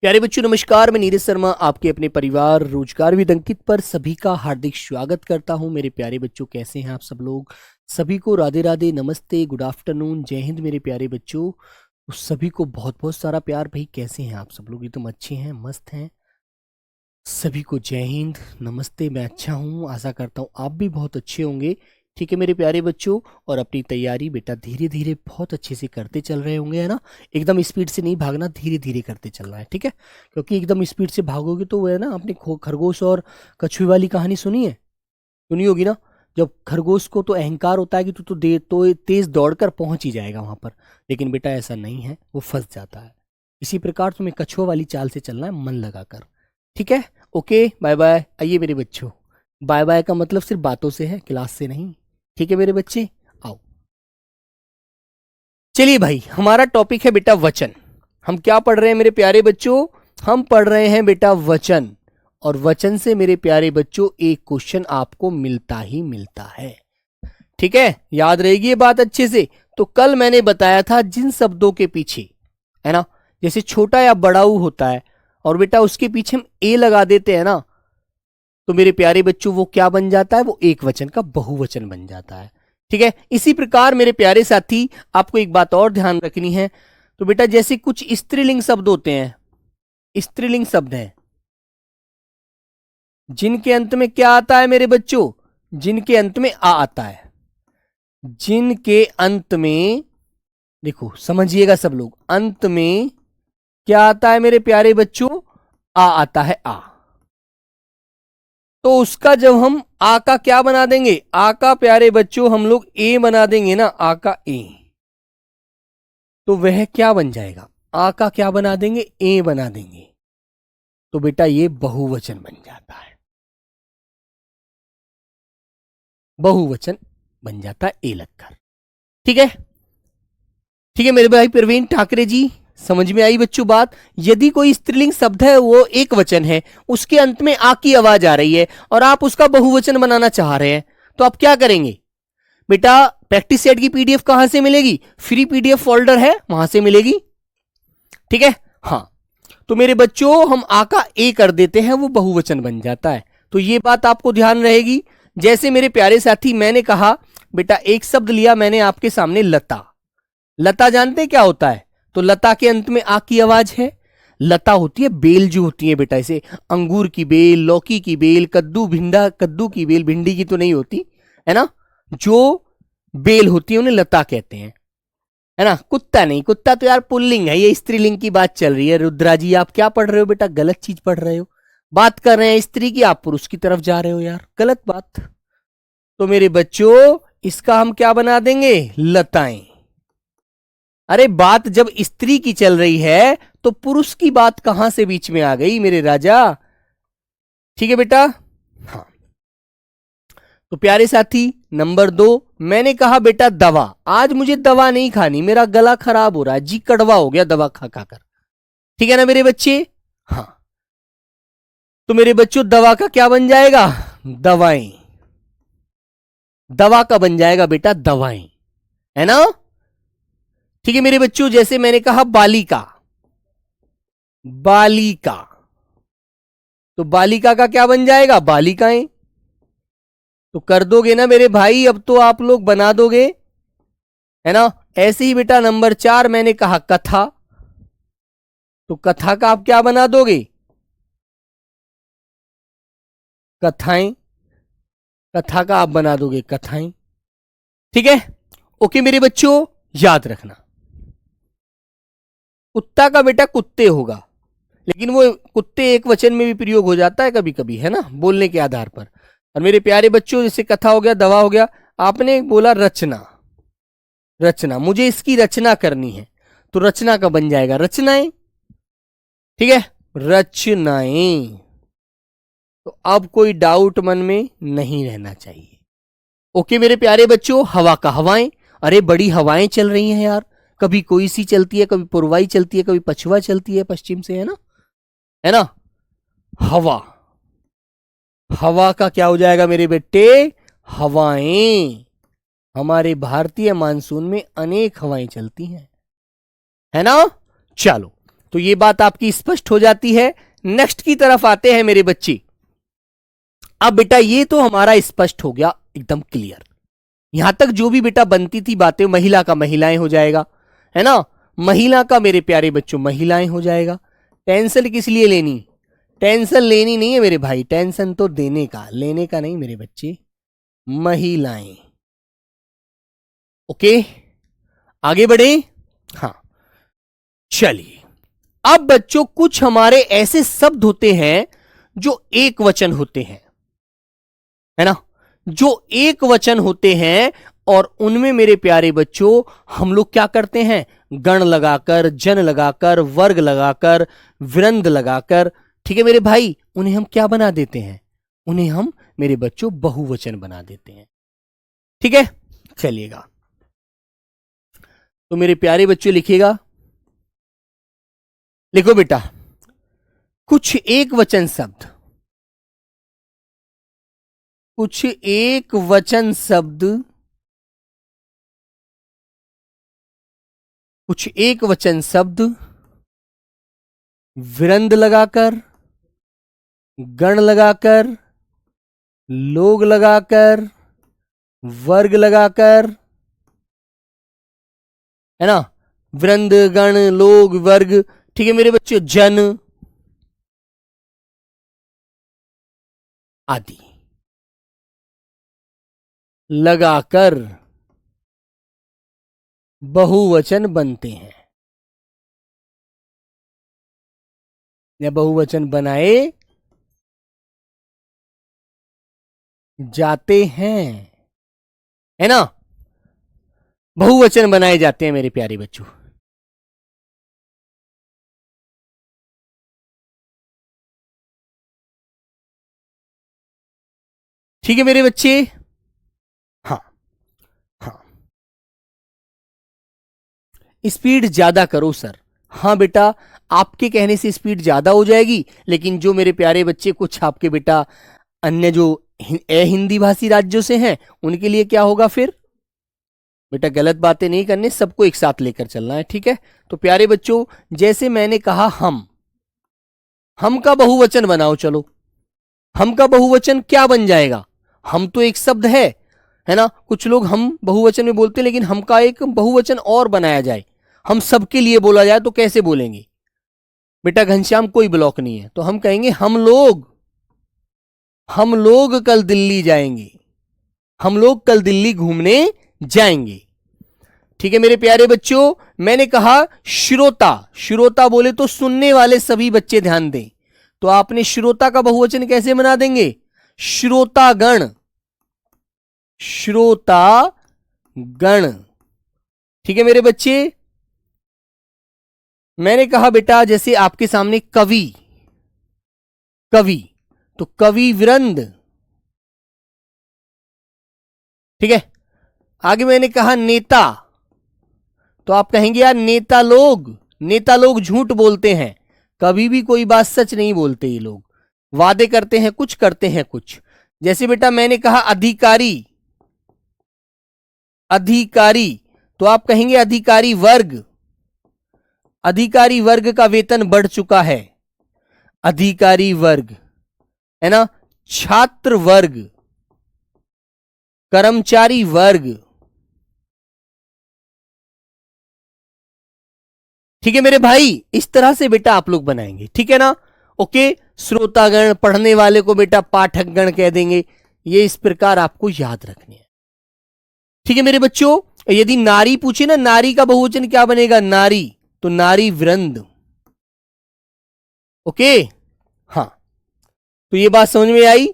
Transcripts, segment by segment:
प्यारे बच्चों नमस्कार। मैं नीरज शर्मा आपके अपने परिवार रोजगार विद अंकित पर सभी का हार्दिक स्वागत करता हूं। मेरे प्यारे बच्चों, कैसे हैं आप सब लोग? सभी को राधे राधे, नमस्ते, गुड आफ्टरनून, जय हिंद। मेरे प्यारे बच्चों, उस सभी को बहुत बहुत सारा प्यार। भाई कैसे हैं आप सब लोग? एकदम अच्छे हैं, मस्त हैं। सभी को जय हिंद, नमस्ते। मैं अच्छा हूँ, आशा करता हूँ आप भी बहुत अच्छे होंगे। ठीक है मेरे प्यारे बच्चों, और अपनी तैयारी बेटा धीरे धीरे बहुत अच्छे से करते चल रहे होंगे, है ना? एकदम स्पीड से नहीं भागना, धीरे धीरे करते चलना है, ठीक है? क्योंकि एकदम स्पीड से भागोगे तो वो है ना, आपने खरगोश और कछुए वाली कहानी सुनी है? सुनी होगी ना। जब खरगोश को तो अहंकार होता है कि तू तो तेज दौड़कर पहुंच ही जाएगा वहां पर, लेकिन बेटा ऐसा नहीं है, वो फंस जाता है। इसी प्रकार तुम्हें कछुआ वाली चाल से चलना है, मन लगाकर। ठीक है, ओके, बाय बाय। आइए मेरे बच्चों, बाय बाय का मतलब सिर्फ बातों से है, क्लास से नहीं। ठीक है मेरे बच्चे, आओ। चलिए भाई, हमारा टॉपिक है बेटा वचन। हम क्या पढ़ रहे हैं मेरे प्यारे बच्चों? हम पढ़ रहे हैं बेटा वचन। और वचन से मेरे प्यारे बच्चों एक क्वेश्चन आपको मिलता ही मिलता है। ठीक है, याद रहेगी ये बात अच्छे से। तो कल मैंने बताया था जिन शब्दों के पीछे, है ना, जैसे छोटा या बड़ाऊ होता है और बेटा उसके पीछे हम ए लगा देते हैं ना, तो मेरे प्यारे बच्चों वो क्या बन जाता है? वो एक वचन का बहुवचन बन जाता है। ठीक है, इसी प्रकार मेरे प्यारे साथी आपको एक बात और ध्यान रखनी है। तो बेटा जैसे कुछ स्त्रीलिंग शब्द होते हैं, स्त्रीलिंग शब्द हैं, जिनके अंत में क्या आता है मेरे बच्चों? जिनके अंत में आ आता है। जिनके अंत में, देखो समझिएगा सब लोग, अंत में क्या आता है मेरे प्यारे बच्चों? आ आता है, आ। तो उसका जब हम आ का क्या बना देंगे? आ का प्यारे बच्चों हम लोग ए बना देंगे ना, आ का ए। तो वह क्या बन जाएगा? आ का क्या बना देंगे? ए बना देंगे। तो बेटा ये बहुवचन बन जाता है, बहुवचन बन जाता है ए लगकर। ठीक है, ठीक है मेरे भाई प्रवीण ठाकरे जी, समझ में आई बच्चों बात? यदि कोई स्त्रीलिंग शब्द है, वो एक वचन है, उसके अंत में आ की आवाज आ रही है और आप उसका बहुवचन बनाना चाह रहे हैं, तो आप क्या करेंगे बेटा? प्रैक्टिस सेट की पीडीएफ कहां से मिलेगी? फ्री पीडीएफ फोल्डर है, वहां से मिलेगी। ठीक है, हाँ। तो मेरे बच्चों हम आ का ए कर देते हैं, वो बहुवचन बन जाता है। तो ये बात आपको ध्यान रहेगी। जैसे मेरे प्यारे साथी, मैंने कहा बेटा, एक शब्द लिया मैंने आपके सामने, लता। लता जानते क्या होता है? तो लता के अंत में आ की आवाज है। लता होती है बेल जो होती है बेटा, इसे अंगूर की बेल, लौकी की बेल, कद्दू भिंडा, कद्दू की बेल, भिंडी की तो नहीं होती, है ना? जो बेल होती है उन्हें लता कहते हैं, है ना? कुत्ता नहीं, कुत्ता तो यार पुल्लिंग है, ये स्त्रीलिंग की बात चल रही है। रुद्रा जी आप क्या पढ़ रहे हो बेटा? गलत चीज पढ़ रहे हो। बात कर रहे हैं स्त्री की, आप पुरुष की तरफ जा रहे हो यार, गलत बात। तो मेरे बच्चों इसका हम क्या बना देंगे? लताएं। अरे बात जब स्त्री की चल रही है तो पुरुष की बात कहां से बीच में आ गई मेरे राजा? ठीक है बेटा, हाँ। तो प्यारे साथी नंबर 2, मैंने कहा बेटा दवा। आज मुझे दवा नहीं खानी, मेरा गला खराब हो रहा है जी, कड़वा हो गया दवा खा खा कर। ठीक है ना मेरे बच्चे? हाँ। तो मेरे बच्चों दवा का क्या बन जाएगा? दवाएं। दवा का बन जाएगा बेटा दवाएं, है ना? ठीक है मेरे बच्चों, जैसे मैंने कहा बालिका, बालिका। तो बालिका का क्या बन जाएगा? बालिकाएं। तो कर दोगे ना मेरे भाई? अब तो आप लोग बना दोगे, है ना? ऐसे ही बेटा नंबर 4 मैंने कहा कथा। तो कथा का आप क्या बना दोगे? कथाएं। कथा का आप बना दोगे कथाएं। ठीक है, ओके मेरे बच्चों, याद रखना कुत्ता का बेटा कुत्ते होगा, लेकिन वो कुत्ते एक वचन में भी प्रयोग हो जाता है कभी कभी, है ना, बोलने के आधार पर। और मेरे प्यारे बच्चों जैसे कथा हो गया, दवा हो गया, आपने बोला रचना। रचना, मुझे इसकी रचना करनी है, तो रचना का बन जाएगा रचनाएं। ठीक है, रचनाएं। तो अब कोई डाउट मन में नहीं रहना चाहिए। ओके मेरे प्यारे बच्चों, हवा का हवाएं। अरे बड़ी हवाएं चल रही हैं यार, कभी कोई सी चलती है, कभी पूर्वाई चलती है, कभी पछुआ चलती है पश्चिम से, है ना? है ना? हवा। हवा का क्या हो जाएगा मेरे बेटे? हवाएं। हमारे भारतीय मानसून में अनेक हवाएं चलती हैं, है ना? चलो तो ये बात आपकी स्पष्ट हो जाती है। नेक्स्ट की तरफ आते हैं मेरे बच्चे। अब बेटा ये तो हमारा स्पष्ट हो गया, एकदम क्लियर। यहां तक जो भी बेटा बनती थी बातें, महिला का महिलाएं हो जाएगा, है ना, महिला का मेरे प्यारे बच्चों महिलाएं हो जाएगा। टेंशन किस लिए लेनी, टेंशन लेनी नहीं है मेरे भाई, टेंशन तो देने का, लेने का नहीं मेरे बच्चे, महिलाएं। ओके, आगे बढ़े। हाँ चलिए, अब बच्चों कुछ हमारे ऐसे शब्द होते हैं जो एक वचन होते हैं, है ना, जो एक वचन होते हैं, और उनमें मेरे प्यारे बच्चों हम लोग क्या करते हैं, गण लगाकर, जन लगाकर, वर्ग लगाकर, वृंद लगाकर, ठीक है मेरे भाई, उन्हें हम क्या बना देते हैं, उन्हें हम मेरे बच्चों बहुवचन बना देते हैं। ठीक है, चलिएगा, तो मेरे प्यारे बच्चों लिखिएगा, लिखो बेटा, कुछ एक वचन शब्द, कुछ एक वचन शब्द, कुछ एक वचन शब्द वृंद लगाकर, गण लगाकर, लोग लगाकर, वर्ग लगाकर, है ना, वृंद, गण, लोग, वर्ग, ठीक है मेरे बच्चों, जन आदि लगाकर बहुवचन बनते हैं, या बहुवचन बनाए जाते हैं, है ना, बहुवचन बनाए जाते हैं मेरे प्यारे बच्चों। ठीक है मेरे बच्चे, हाँ हाँ, स्पीड ज्यादा करो सर। हाँ बेटा, आपके कहने से स्पीड ज्यादा हो जाएगी, लेकिन जो मेरे प्यारे बच्चे कुछ आपके बेटा अन्य जो हिंदी भाषी राज्यों से हैं, उनके लिए क्या होगा फिर, बेटा गलत बातें नहीं करनी, सबको एक साथ लेकर चलना है। ठीक है, तो प्यारे बच्चों जैसे मैंने कहा, हम का बहुवचन बनाओ, चलो, हम का बहुवचन क्या बन जाएगा, हम तो एक शब्द है ना, कुछ लोग हम बहुवचन में बोलते हैं, लेकिन हम का एक बहुवचन और बनाया जाए, हम सबके लिए बोला जाए तो कैसे बोलेंगे बेटा, घनश्याम कोई ब्लॉक नहीं है, तो हम कहेंगे हम लोग कल दिल्ली जाएंगे, हम लोग कल दिल्ली घूमने जाएंगे। ठीक है मेरे प्यारे बच्चों, मैंने कहा श्रोता, श्रोता बोले तो सुनने वाले सभी बच्चे ध्यान दें, तो आपने श्रोता का बहुवचन कैसे बना देंगे, श्रोतागण, श्रोतागण। ठीक है मेरे बच्चे, मैंने कहा बेटा जैसे आपके सामने कवि, कवि तो कवि वृंद, ठीक है, आगे मैंने कहा नेता, तो आप कहेंगे यार नेता लोग, नेता लोग झूठ बोलते हैं, कभी भी कोई बात सच नहीं बोलते, ये लोग वादे करते हैं कुछ, करते हैं कुछ। जैसे बेटा मैंने कहा अधिकारी, अधिकारी तो आप कहेंगे अधिकारी वर्ग, अधिकारी वर्ग का वेतन बढ़ चुका है, अधिकारी वर्ग, है ना, छात्र वर्ग, कर्मचारी वर्ग। ठीक है मेरे भाई, इस तरह से बेटा आप लोग बनाएंगे, ठीक है ना। ओके, श्रोतागण, पढ़ने वाले को बेटा पाठकगण कह देंगे, ये इस प्रकार आपको याद रखने है। ठीक है मेरे बच्चों, यदि नारी पूछे ना, नारी का बहुवचन क्या बनेगा, नारी, तो नारी वृंद। ओके, हाँ, तो ये बात समझ में आई।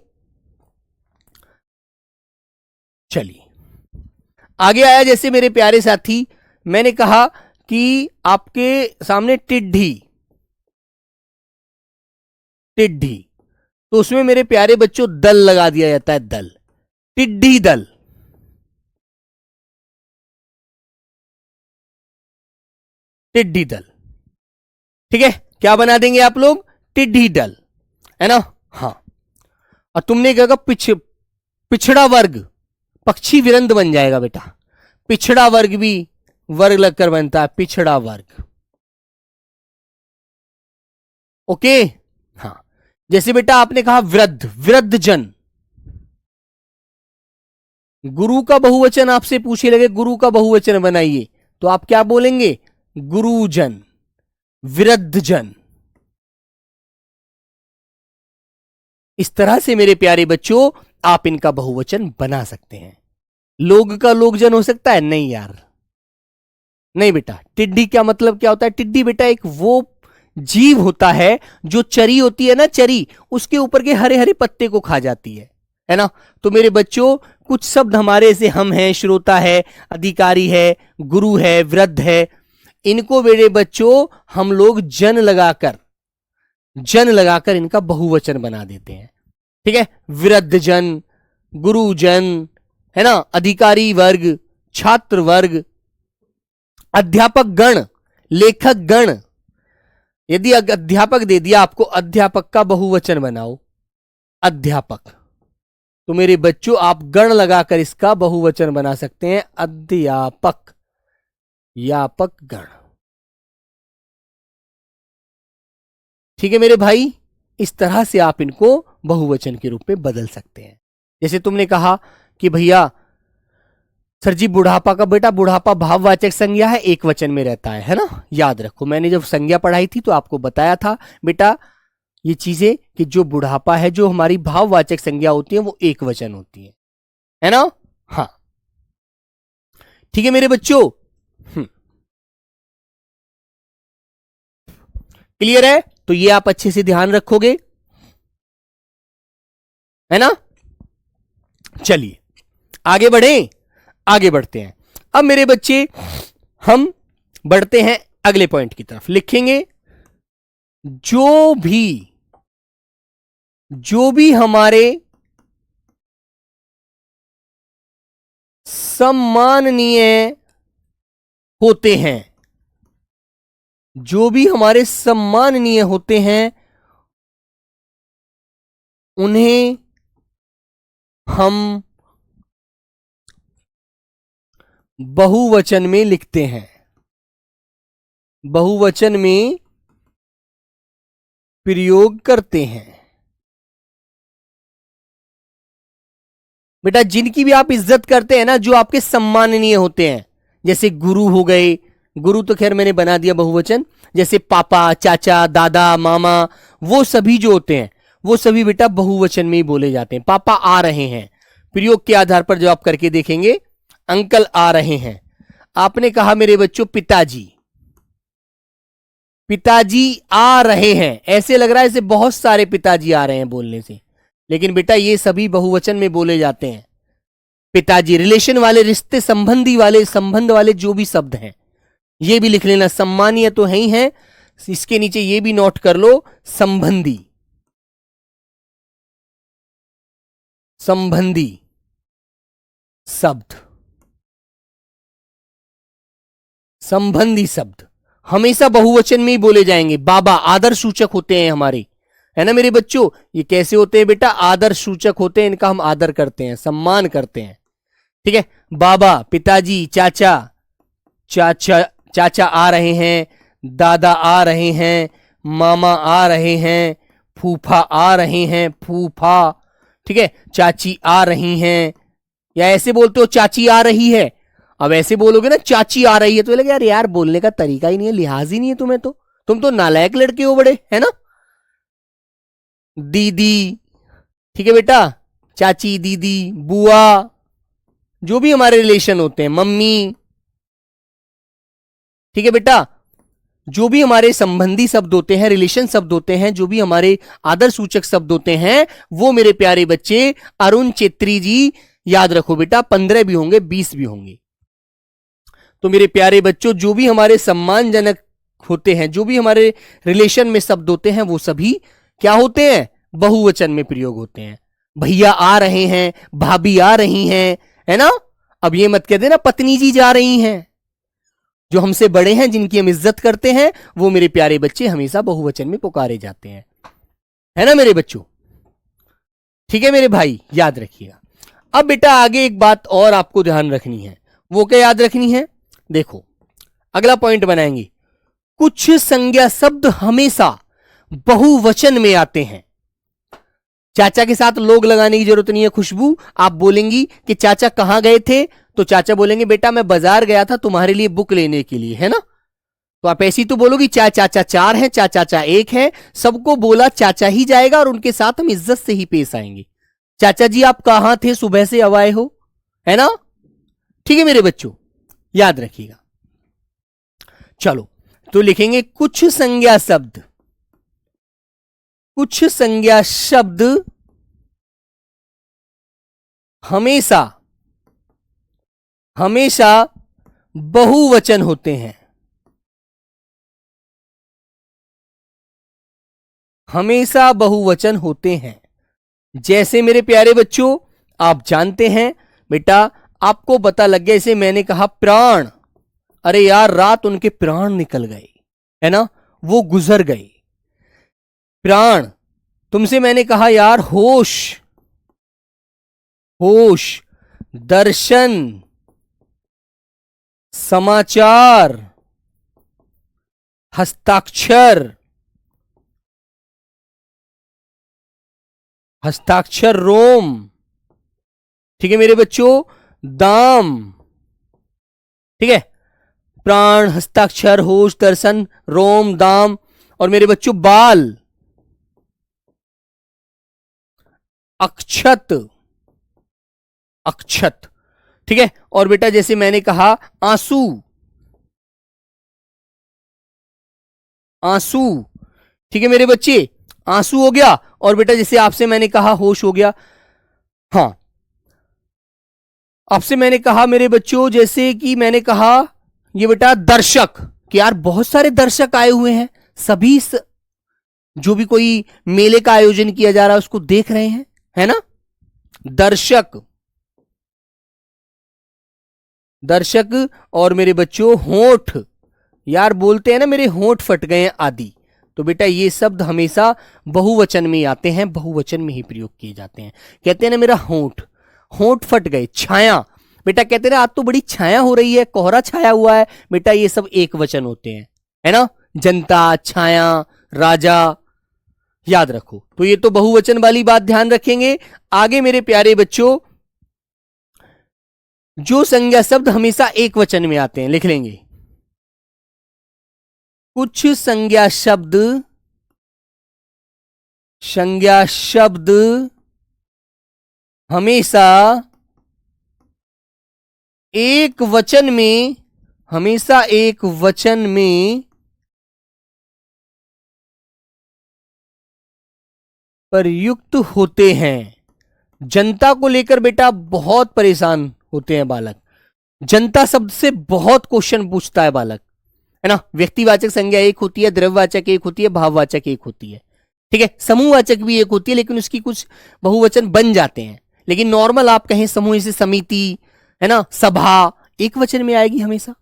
चलिए आगे आया, जैसे मेरे प्यारे साथी मैंने कहा कि आपके सामने टिड्ढी, टिड्ढी, तो उसमें मेरे प्यारे बच्चों दल लगा दिया जाता है, दल, टिड्ढी दल, टिड्ढी दल। ठीक है, क्या बना देंगे आप लोग, टिड्ढी दल, है ना। हाँ, और तुमने क्या कहा, पिछड़ा वर्ग, पक्षी विरंद बन जाएगा बेटा, पिछड़ा वर्ग भी वर्ग लगकर बनता है, पिछड़ा वर्ग। ओके। हाँ, जैसे बेटा आपने कहा वृद्ध, वृद्धजन, गुरु का बहुवचन आपसे पूछे लगे गुरु का बहुवचन बनाइए, तो आप क्या बोलेंगे? गुरुजन, वृद्धजन। इस तरह से मेरे प्यारे बच्चों आप इनका बहुवचन बना सकते हैं। लोग का लोकजन हो सकता है? नहीं यार, नहीं बेटा। टिड्डी क्या मतलब क्या होता है? टिड्डी बेटा एक वो जीव होता है जो चरी होती है ना, चरी, उसके ऊपर के हरे हरे पत्ते को खा जाती है ना। तो मेरे बच्चों कुछ शब्द हमारे से हम हैं, श्रोता है, अधिकारी है, गुरु है, वृद्ध है, इनको मेरे बच्चों हम लोग जन लगाकर इनका बहुवचन बना देते हैं। ठीक है, वृद्धजन, गुरुजन, है ना, अधिकारी वर्ग, छात्र वर्ग, अध्यापक गण, लेखक गण। यदि अध्यापक दे दिया आपको, अध्यापक का बहुवचन बनाओ, अध्यापक, तो मेरे बच्चों आप गण लगाकर इसका बहुवचन बना सकते हैं, अध्यापक, यापक गण। ठीक है मेरे भाई, इस तरह से आप इनको बहुवचन के रूप में बदल सकते हैं। जैसे तुमने कहा कि भैया सर जी बुढ़ापा का, बेटा बुढ़ापा भाववाचक संज्ञा है, एक वचन में रहता है ना। याद रखो, मैंने जब संज्ञा पढ़ाई थी तो आपको बताया था बेटा ये चीजें कि जो बुढ़ापा है, जो हमारी भाववाचक संज्ञा होती है वो एक वचन होती है ना। हाँ ठीक है मेरे बच्चों, क्लियर है? तो ये आप अच्छे से ध्यान रखोगे, है ना। चलिए आगे बढ़ते हैं। अब मेरे बच्चे हम बढ़ते हैं अगले पॉइंट की तरफ। लिखेंगे जो भी हमारे सम्माननीय होते हैं, जो भी हमारे सम्माननीय होते हैं उन्हें हम बहुवचन में लिखते हैं, बहुवचन में प्रयोग करते हैं। बेटा जिनकी भी आप इज्जत करते हैं ना, जो आपके सम्माननीय होते हैं, जैसे गुरु हो गए, गुरु तो खैर मैंने बना दिया बहुवचन, जैसे पापा, चाचा, दादा, मामा, वो सभी जो होते हैं वो सभी बेटा बहुवचन में ही बोले जाते हैं। पापा आ रहे हैं, प्रयोग के आधार पर जो आप करके देखेंगे, अंकल आ रहे हैं। आपने कहा मेरे बच्चों पिताजी आ रहे हैं, ऐसे लग रहा है जैसे बहुत सारे पिताजी आ रहे हैं बोलने से, लेकिन बेटा ये सभी बहुवचन में बोले जाते हैं। पिताजी, रिलेशन वाले, रिश्ते संबंधी वाले, संबंध वाले जो भी शब्द हैं ये भी लिख लेना। सम्मानीय तो है ही है, इसके नीचे ये भी नोट कर लो, संबंधी शब्द, संबंधी शब्द हमेशा बहुवचन में ही बोले जाएंगे। बाबा आदर सूचक होते हैं हमारे, है ना मेरे बच्चों। ये कैसे होते हैं बेटा? आदर सूचक होते हैं, इनका हम आदर करते हैं, सम्मान करते हैं। ठीक है, बाबा, पिताजी, चाचा आ रहे हैं, दादा आ रहे हैं, मामा आ रहे हैं, फूफा आ रहे हैं, फूफा, ठीक है, चाची आ रही हैं। या ऐसे बोलते हो चाची आ रही है, अब ऐसे बोलोगे ना चाची आ रही है तो लगे यार बोलने का तरीका ही नहीं है, लिहाज ही नहीं है तुम्हें, तो तुम तो नालायक लड़के हो बड़े, है ना। दीदी, ठीक है बेटा, चाची, दीदी, बुआ, जो भी हमारे रिलेशन होते हैं, मम्मी, ठीक है बेटा, जो भी हमारे संबंधी शब्द होते हैं, रिलेशन शब्द होते हैं, जो भी हमारे आदर सूचक शब्द होते हैं, वो मेरे प्यारे बच्चे अरुण चेत्री जी याद रखो बेटा, 15 भी होंगे, 20 भी होंगे। तो मेरे प्यारे बच्चों जो भी हमारे सम्मानजनक होते हैं, जो भी हमारे रिलेशन में शब्द होते हैं, वो सभी क्या होते हैं? बहुवचन में प्रयोग होते हैं। भैया आ रहे हैं, भाभी आ रही हैं, है ना। अब ये मत कह देना पत्नी जी जा रही हैं। जो हमसे बड़े हैं, जिनकी हम इज्जत करते हैं, वो मेरे प्यारे बच्चे हमेशा बहुवचन में पुकारे जाते हैं, है ना मेरे बच्चों। ठीक है मेरे भाई, याद रखिएगा। अब बेटा आगे एक बात और आपको ध्यान रखनी है, वो क्या याद रखनी है? देखो अगला पॉइंट बनाएंगे, कुछ संज्ञा शब्द हमेशा बहुवचन में आते हैं। चाचा के साथ लोग लगाने की जरूरत नहीं है। खुशबू, आप बोलेंगी कि चाचा कहां गए थे, तो चाचा बोलेंगे बेटा मैं बाजार गया था तुम्हारे लिए बुक लेने के लिए, है ना। तो आप ऐसी तो बोलोगी चाचा चार है, चाचा एक है, सबको बोला चाचा ही जाएगा और उनके साथ हम इज्जत से ही पेश आएंगे। चाचा जी आप कहां थे, सुबह से अब आए हो, है ना। ठीक है मेरे बच्चों, याद रखिएगा। चलो तो लिखेंगे कुछ संज्ञा शब्द, कुछ संज्ञा शब्द हमेशा हमेशा बहुवचन होते हैं, हमेशा बहुवचन होते हैं। जैसे मेरे प्यारे बच्चों आप जानते हैं बेटा, आपको पता लग गया, इसे मैंने कहा प्राण, अरे यार रात उनके प्राण निकल गए, है ना, वो गुजर गए। प्राण। तुमसे मैंने कहा यार होश, होश, दर्शन, समाचार, हस्ताक्षर, हस्ताक्षर रोम। ठीक है मेरे बच्चों, दाम। ठीक है, प्राण, हस्ताक्षर, होश, दर्शन, रोम, दाम। और मेरे बच्चों बाल, अक्षत, अक्षत। ठीक है, और बेटा जैसे मैंने कहा आंसू, आंसू। ठीक है मेरे बच्चे, आंसू हो गया। और बेटा जैसे आपसे मैंने कहा होश हो गया। हां, आपसे मैंने कहा मेरे बच्चों, जैसे कि मैंने कहा ये बेटा दर्शक, कि यार बहुत सारे दर्शक आए हुए हैं, सभी जो भी कोई मेले का आयोजन किया जा रहा है उसको देख रहे हैं, है ना। दर्शक, दर्शक। और मेरे बच्चों होठ, यार बोलते हैं ना मेरे होठ फट गए हैं आदि। तो बेटा ये शब्द हमेशा बहुवचन में आते हैं, बहुवचन में ही प्रयोग किए जाते हैं। कहते हैं ना मेरा होठ, होठ फट गए। छाया, बेटा कहते हैं ना आज तो बड़ी छाया हो रही है, कोहरा छाया हुआ है, बेटा ये सब एक वचन होते हैं, है ना। जनता, छाया, राजा, याद रखो। तो ये तो बहुवचन वाली बात ध्यान रखेंगे। आगे मेरे प्यारे बच्चों, जो संज्ञा शब्द हमेशा एक वचन में आते हैं लिख लेंगे। कुछ संज्ञा शब्द, संज्ञा शब्द हमेशा एक वचन में, हमेशा एक वचन में प्रयुक्त होते हैं। जनता को लेकर बेटा बहुत परेशान होते हैं बालक, जनता शब्द से बहुत क्वेश्चन पूछता है बालक, है ना। व्यक्तिवाचक संज्ञा एक होती है, द्रव्यवाचक एक होती है, भाववाचक एक होती है। ठीक है, समूहवाचक भी एक होती है, लेकिन उसकी कुछ बहुवचन बन जाते हैं। लेकिन नॉर्मल आप कहें समूह से समिति, है ना, सभा, एक वचन में आएगी हमेशा।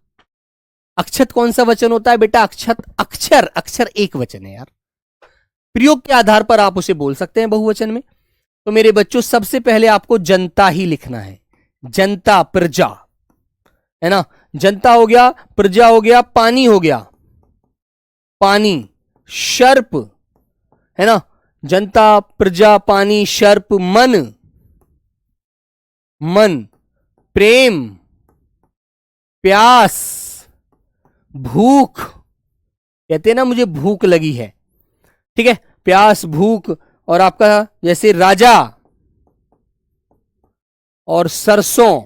अक्षत कौन सा वचन होता है बेटा, अक्षत, अक्षर, अक्षर एक वचन है यार। प्रयोग के आधार पर आप उसे बोल सकते हैं बहुवचन में। तो मेरे बच्चों सबसे पहले आपको जनता ही लिखना है, जनता, प्रजा, है ना। जनता हो गया, प्रजा हो गया, पानी हो गया, पानी, सर्प, है ना। जनता, प्रजा, पानी, सर्प, मन, मन, प्रेम, प्यास, भूख, कहते हैं ना मुझे भूख लगी है। ठीक है, प्यास, भूख। और आपका जैसे राजा और सरसों,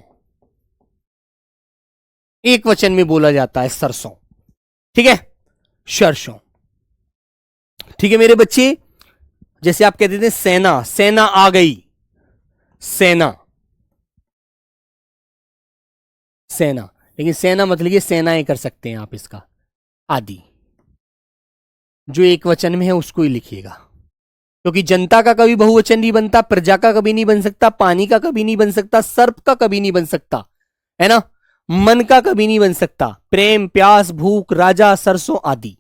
एक वचन में बोला जाता है सरसों। ठीक है, सरसों। ठीक है मेरे बच्चे, जैसे आप कहते थे सेना, सेना आ गई, सेना, सेना। लेकिन सेना मतलब ये सेनाएं कर सकते हैं आप इसका, आदि। जो एक वचन में है उसको ही लिखिएगा, क्योंकि जनता का कभी बहुवचन नहीं बनता, प्रजा का कभी नहीं बन सकता, पानी का कभी नहीं बन सकता, सर्प का कभी नहीं बन सकता, है ना। मन का कभी नहीं बन सकता, प्रेम, प्यास, भूख, राजा, सरसों आदि,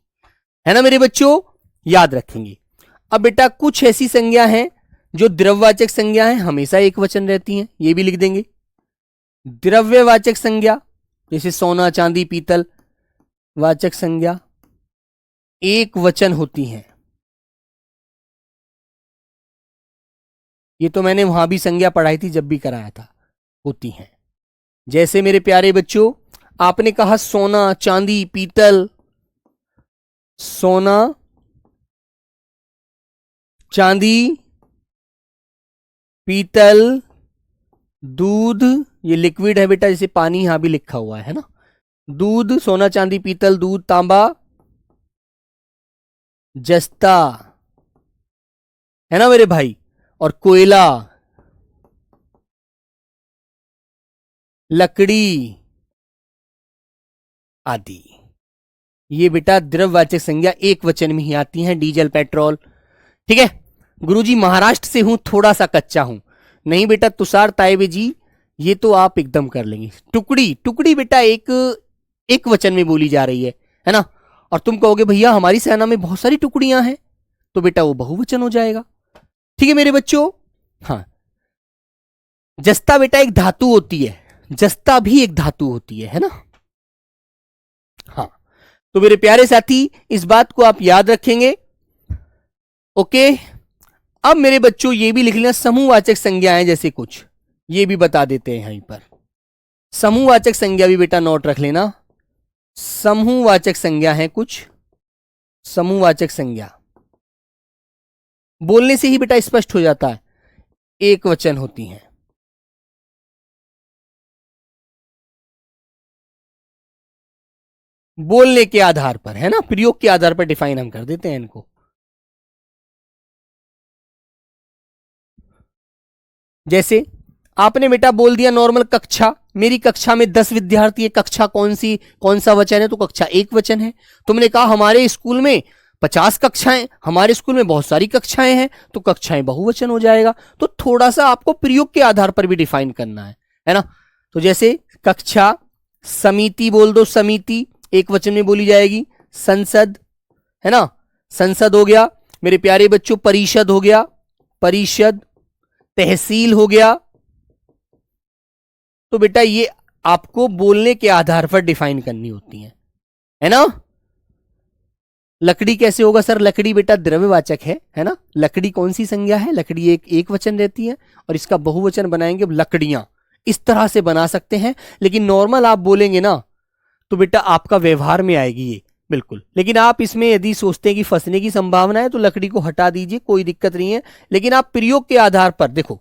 है ना मेरे बच्चों, याद रखेंगे। अब बेटा कुछ ऐसी संज्ञा हैं जो द्रव्यवाचक संज्ञा है, हमेशा एक वचन रहती हैं, ये भी लिख देंगे। द्रव्यवाचक संज्ञा जैसे सोना, चांदी, पीतल, वाचक संज्ञा एक वचन होती हैं, ये तो मैंने वहां भी संज्ञा पढ़ाई थी जब भी कराया था, होती हैं। जैसे मेरे प्यारे बच्चों, आपने कहा सोना, चांदी, पीतल, सोना, चांदी, पीतल, दूध, ये लिक्विड है बेटा, जैसे पानी यहां भी लिखा हुआ है ना। दूध, सोना, चांदी, पीतल, दूध, तांबा, जस्ता, है ना मेरे भाई, और कोयला, लकड़ी आदि। ये बेटा द्रव्यवाचक संज्ञा एक वचन में ही आती हैं, डीजल, पेट्रोल। ठीक है गुरुजी, महाराष्ट्र से हूं, थोड़ा सा कच्चा हूं। नहीं बेटा तुषार तायबे जी, ये तो आप एकदम कर लेंगे। टुकड़ी, टुकड़ी बेटा एक वचन में बोली जा रही है ना। और तुम कहोगे भैया हमारी सेना में बहुत सारी टुकड़ियां हैं, तो बेटा वो बहुवचन हो जाएगा। ठीक है मेरे बच्चों। हाँ, जस्ता बेटा एक धातु होती है, जस्ता भी एक धातु होती है ना। हाँ, तो मेरे प्यारे साथी इस बात को आप याद रखेंगे। ओके, अब मेरे बच्चों ये भी लिख लेना, समूहवाचक संज्ञाएं जैसे कुछ, ये भी बता देते हैं यहीं पर। समूहवाचक संज्ञा भी बेटा नोट रख लेना। समूहवाचक संज्ञा है कुछ, समूहवाचक संज्ञा बोलने से ही बेटा स्पष्ट हो जाता है, एक वचन होती हैं। बोलने के आधार पर, है ना, प्रयोग के आधार पर डिफाइन हम कर देते हैं इनको। जैसे आपने बेटा बोल दिया नॉर्मल कक्षा, मेरी कक्षा में 10 विद्यार्थी है, कक्षा कौन सा वचन है, तो कक्षा एक वचन है। तुमने कहा हमारे स्कूल में 50 कक्षाएं, हमारे स्कूल में बहुत सारी कक्षाएं हैं, तो कक्षाएं बहुवचन हो जाएगा। तो थोड़ा सा आपको प्रयोग के आधार पर भी डिफाइन करना है ना। तो जैसे कक्षा, समिति बोल दो, समिति एक वचन में बोली जाएगी। संसद, है ना, संसद हो गया। मेरे प्यारे बच्चों परिषद हो गया, परिषद। तहसील हो गया। तो बेटा ये आपको बोलने के आधार पर डिफाइन करनी होती है ना। लकड़ी कैसे होगा सर? लकड़ी बेटा द्रव्यवाचक है ना। लकड़ी कौन सी संज्ञा है? लकड़ी एक वचन रहती है, और इसका बहुवचन बनाएंगे लकड़ियां। इस तरह से बना सकते हैं, लेकिन नॉर्मल आप बोलेंगे ना तो बेटा आपका व्यवहार में आएगी ये, बिल्कुल। लेकिन आप इसमें यदि सोचते हैं कि फंसने की संभावना है तो लकड़ी को हटा दीजिए, कोई दिक्कत नहीं है। लेकिन आप प्रयोग के आधार पर देखो,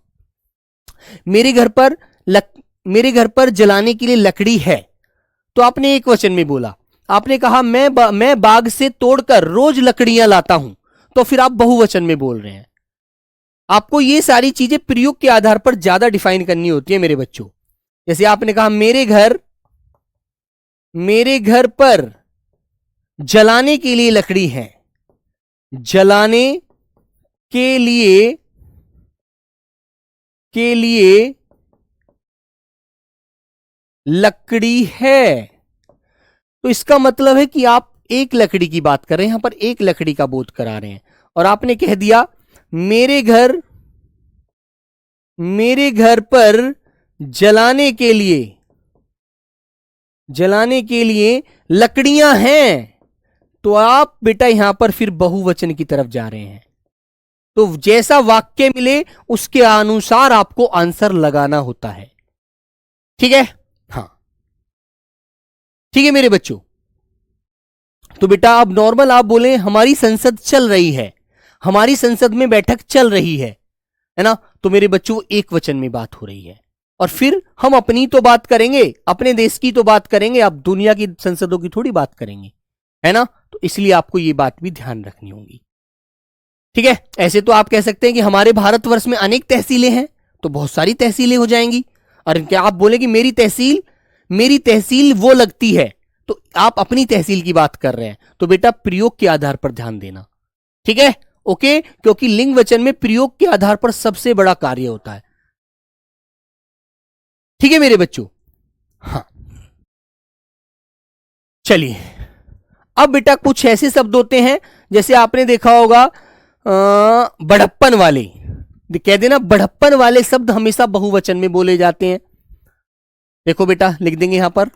मेरे घर पर जलाने के लिए लकड़ी है, तो आपने एक वचन में बोला। आपने कहा मैं बाग से तोड़कर रोज लकड़ियां लाता हूं, तो फिर आप बहुवचन में बोल रहे हैं। आपको ये सारी चीजें प्रयोग के आधार पर ज्यादा डिफाइन करनी होती है मेरे बच्चों। जैसे आपने कहा मेरे घर पर जलाने के लिए लकड़ी है, जलाने के लिए लकड़ी है, तो इसका मतलब है कि आप एक लकड़ी की बात कर रहे हैं, यहां पर एक लकड़ी का बोध करा रहे हैं। और आपने कह दिया मेरे घर पर जलाने के लिए लकड़ियां हैं, तो आप बेटा यहां पर फिर बहुवचन की तरफ जा रहे हैं। तो जैसा वाक्य मिले उसके अनुसार आपको आंसर लगाना होता है। ठीक है, हाँ ठीक है मेरे बच्चों। तो बेटा अब नॉर्मल आप बोले हमारी संसद चल रही है, हमारी संसद में बैठक चल रही है ना, तो मेरे बच्चों एक वचन में बात हो रही है। और फिर हम अपनी तो बात करेंगे, अपने देश की तो बात करेंगे, अब दुनिया की संसदों की थोड़ी बात करेंगे, है ना। तो इसलिए आपको ये बात भी ध्यान रखनी होगी। ठीक है, ऐसे तो आप कह सकते हैं कि हमारे भारतवर्ष में अनेक तहसीलें हैं, तो बहुत सारी तहसीलें हो जाएंगी। और क्या आप बोले कि मेरी तहसील वो लगती है, तो आप अपनी तहसील की बात कर रहे हैं, तो बेटा प्रयोग के आधार पर ध्यान देना। ठीक है, ओके, क्योंकि लिंग वचन में प्रयोग के आधार पर सबसे बड़ा कार्य होता है। ठीक है मेरे बच्चों, हाँ चलिए। अब बेटा कुछ ऐसे शब्द होते हैं, जैसे आपने देखा होगा बड़प्पन वाले, कह देना बड़प्पन वाले शब्द हमेशा बहुवचन में बोले जाते हैं। देखो बेटा लिख देंगे यहां पर,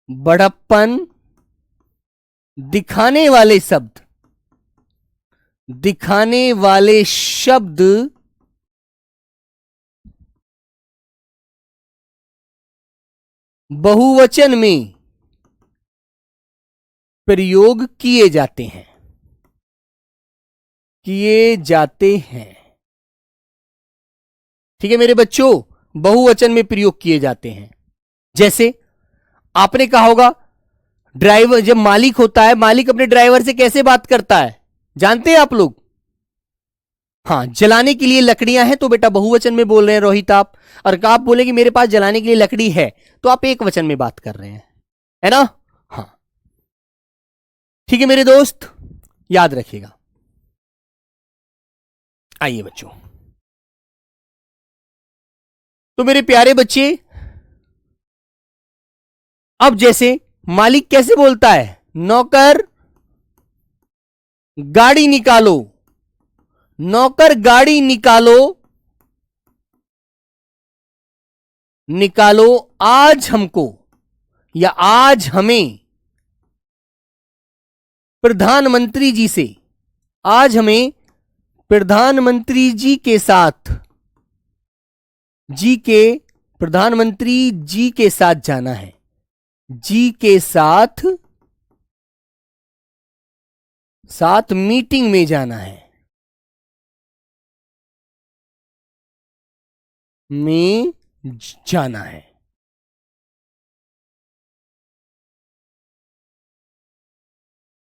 बड़प्पन दिखाने वाले शब्द दिखाने वाले शब्द बहुवचन में प्रयोग किए जाते हैं, किए जाते हैं। ठीक है मेरे बच्चों, बहुवचन में प्रयोग किए जाते हैं। जैसे आपने कहा होगा, ड्राइवर जब मालिक होता है, मालिक अपने ड्राइवर से कैसे बात करता है, जानते हैं आप लोग? हाँ, जलाने के लिए लकड़ियां हैं तो बेटा बहुवचन में बोल रहे हैं रोहित आप। और आप बोले कि मेरे पास जलाने के लिए लकड़ी है, तो आप एक वचन में बात कर रहे हैं, है ना? हाँ, ठीक है मेरे दोस्त, याद रखिएगा। आइए बच्चों, तो मेरे प्यारे बच्चे, अब जैसे मालिक कैसे बोलता है, नौकर गाड़ी निकालो, नौकर गाड़ी निकालो, निकालो आज हमको, या आज हमें प्रधानमंत्री जी से, आज हमें प्रधानमंत्री जी के साथ, जी के प्रधानमंत्री जी के साथ जाना है, जी के साथ मीटिंग में जाना है, में जाना है।